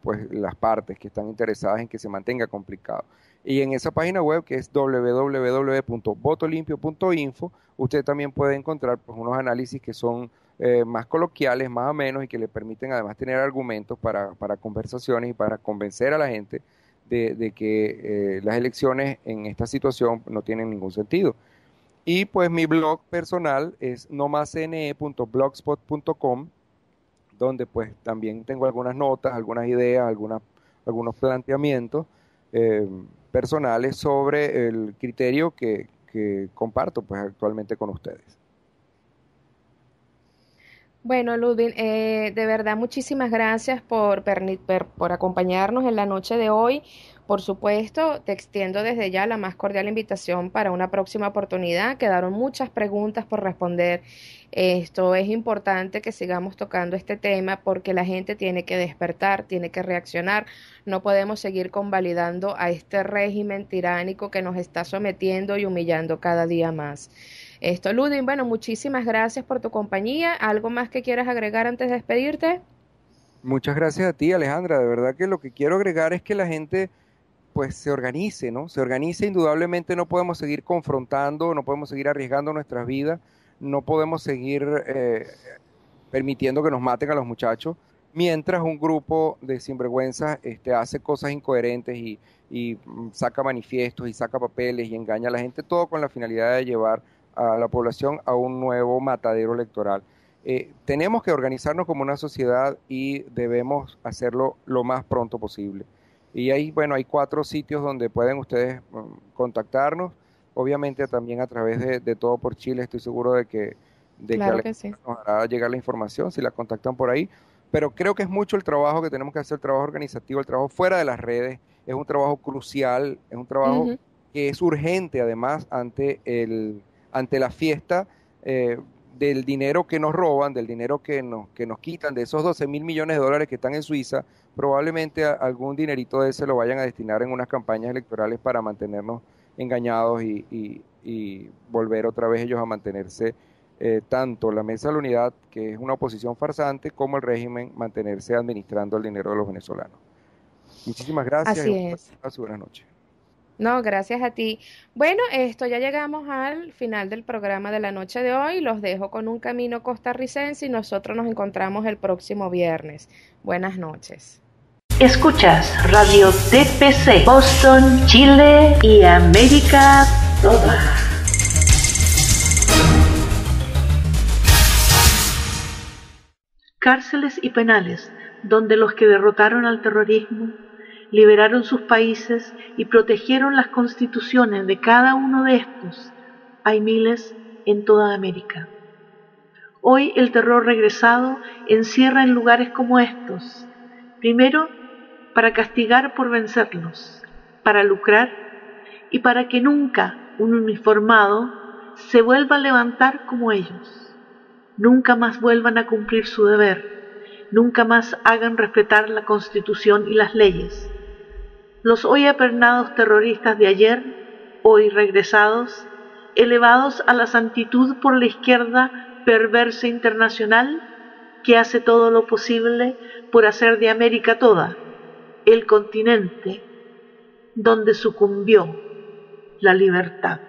pues las partes que están interesadas en que se mantenga complicado. Y en esa página web, que es www.votolimpio.info, usted también puede encontrar pues unos análisis que son más coloquiales, más amenos, y que le permiten además tener argumentos para conversaciones y para convencer a la gente de que las elecciones en esta situación no tienen ningún sentido. Y pues mi blog personal es nomascne.blogspot.com, donde pues también tengo algunas notas, algunas ideas, algunos planteamientos eh, personales sobre el criterio que comparto pues actualmente con ustedes. Bueno, Ludwig, de verdad muchísimas gracias por acompañarnos en la noche de hoy. Por supuesto, te extiendo desde ya la más cordial invitación para una próxima oportunidad. Quedaron muchas preguntas por responder. Esto es importante que sigamos tocando este tema porque la gente tiene que despertar, tiene que reaccionar. No podemos seguir convalidando a este régimen tiránico que nos está sometiendo y humillando cada día más. Esto, Ludwig, bueno, muchísimas gracias por tu compañía. ¿Algo más que quieras agregar antes de despedirte? Muchas gracias a ti, Alejandra. De verdad que lo que quiero agregar es que la gente pues se organice, ¿no? Se organice. Indudablemente no podemos seguir confrontando, no podemos seguir arriesgando nuestras vidas, no podemos seguir permitiendo que nos maten a los muchachos, mientras un grupo de sinvergüenzas hace cosas incoherentes y saca manifiestos y saca papeles y engaña a la gente, todo con la finalidad de llevar a la población a un nuevo matadero electoral. Tenemos que organizarnos como una sociedad y debemos hacerlo lo más pronto posible. Y ahí, bueno, hay 4 sitios donde pueden ustedes contactarnos. Obviamente también a través de Todo por Chile, estoy seguro de que Claro que sí. Alejandra nos hará llegar la información si la contactan por ahí. Pero creo que es mucho el trabajo que tenemos que hacer, el trabajo organizativo, el trabajo fuera de las redes. Es un trabajo crucial, es un trabajo Ujú. que es urgente además ante la fiesta del dinero que nos roban, del dinero que nos quitan, de esos 12.000 millones de dólares que están en Suiza. Probablemente algún dinerito de ese lo vayan a destinar en unas campañas electorales para mantenernos engañados y volver otra vez ellos a mantenerse, tanto la Mesa de la Unidad, que es una oposición farsante, como el régimen, mantenerse administrando el dinero de los venezolanos. Muchísimas gracias y Así es. buenas noches. No, gracias a ti. Bueno, esto ya llegamos al final del programa de la noche de hoy. Los dejo con un camino costarricense y nosotros nos encontramos el próximo viernes. Buenas noches. Escuchas Radio TPC, Boston, Chile y América toda. Cárceles y penales donde los que derrotaron al terrorismo, liberaron sus países y protegieron las constituciones de cada uno de estos, hay miles en toda América. Hoy el terror regresado encierra en lugares como estos, primero para castigar por vencerlos, para lucrar y para que nunca un uniformado se vuelva a levantar como ellos, nunca más vuelvan a cumplir su deber, nunca más hagan respetar la Constitución y las leyes. Los hoy apernados terroristas de ayer, hoy regresados, elevados a la santitud por la izquierda perversa internacional, que hace todo lo posible por hacer de América toda el continente donde sucumbió la libertad.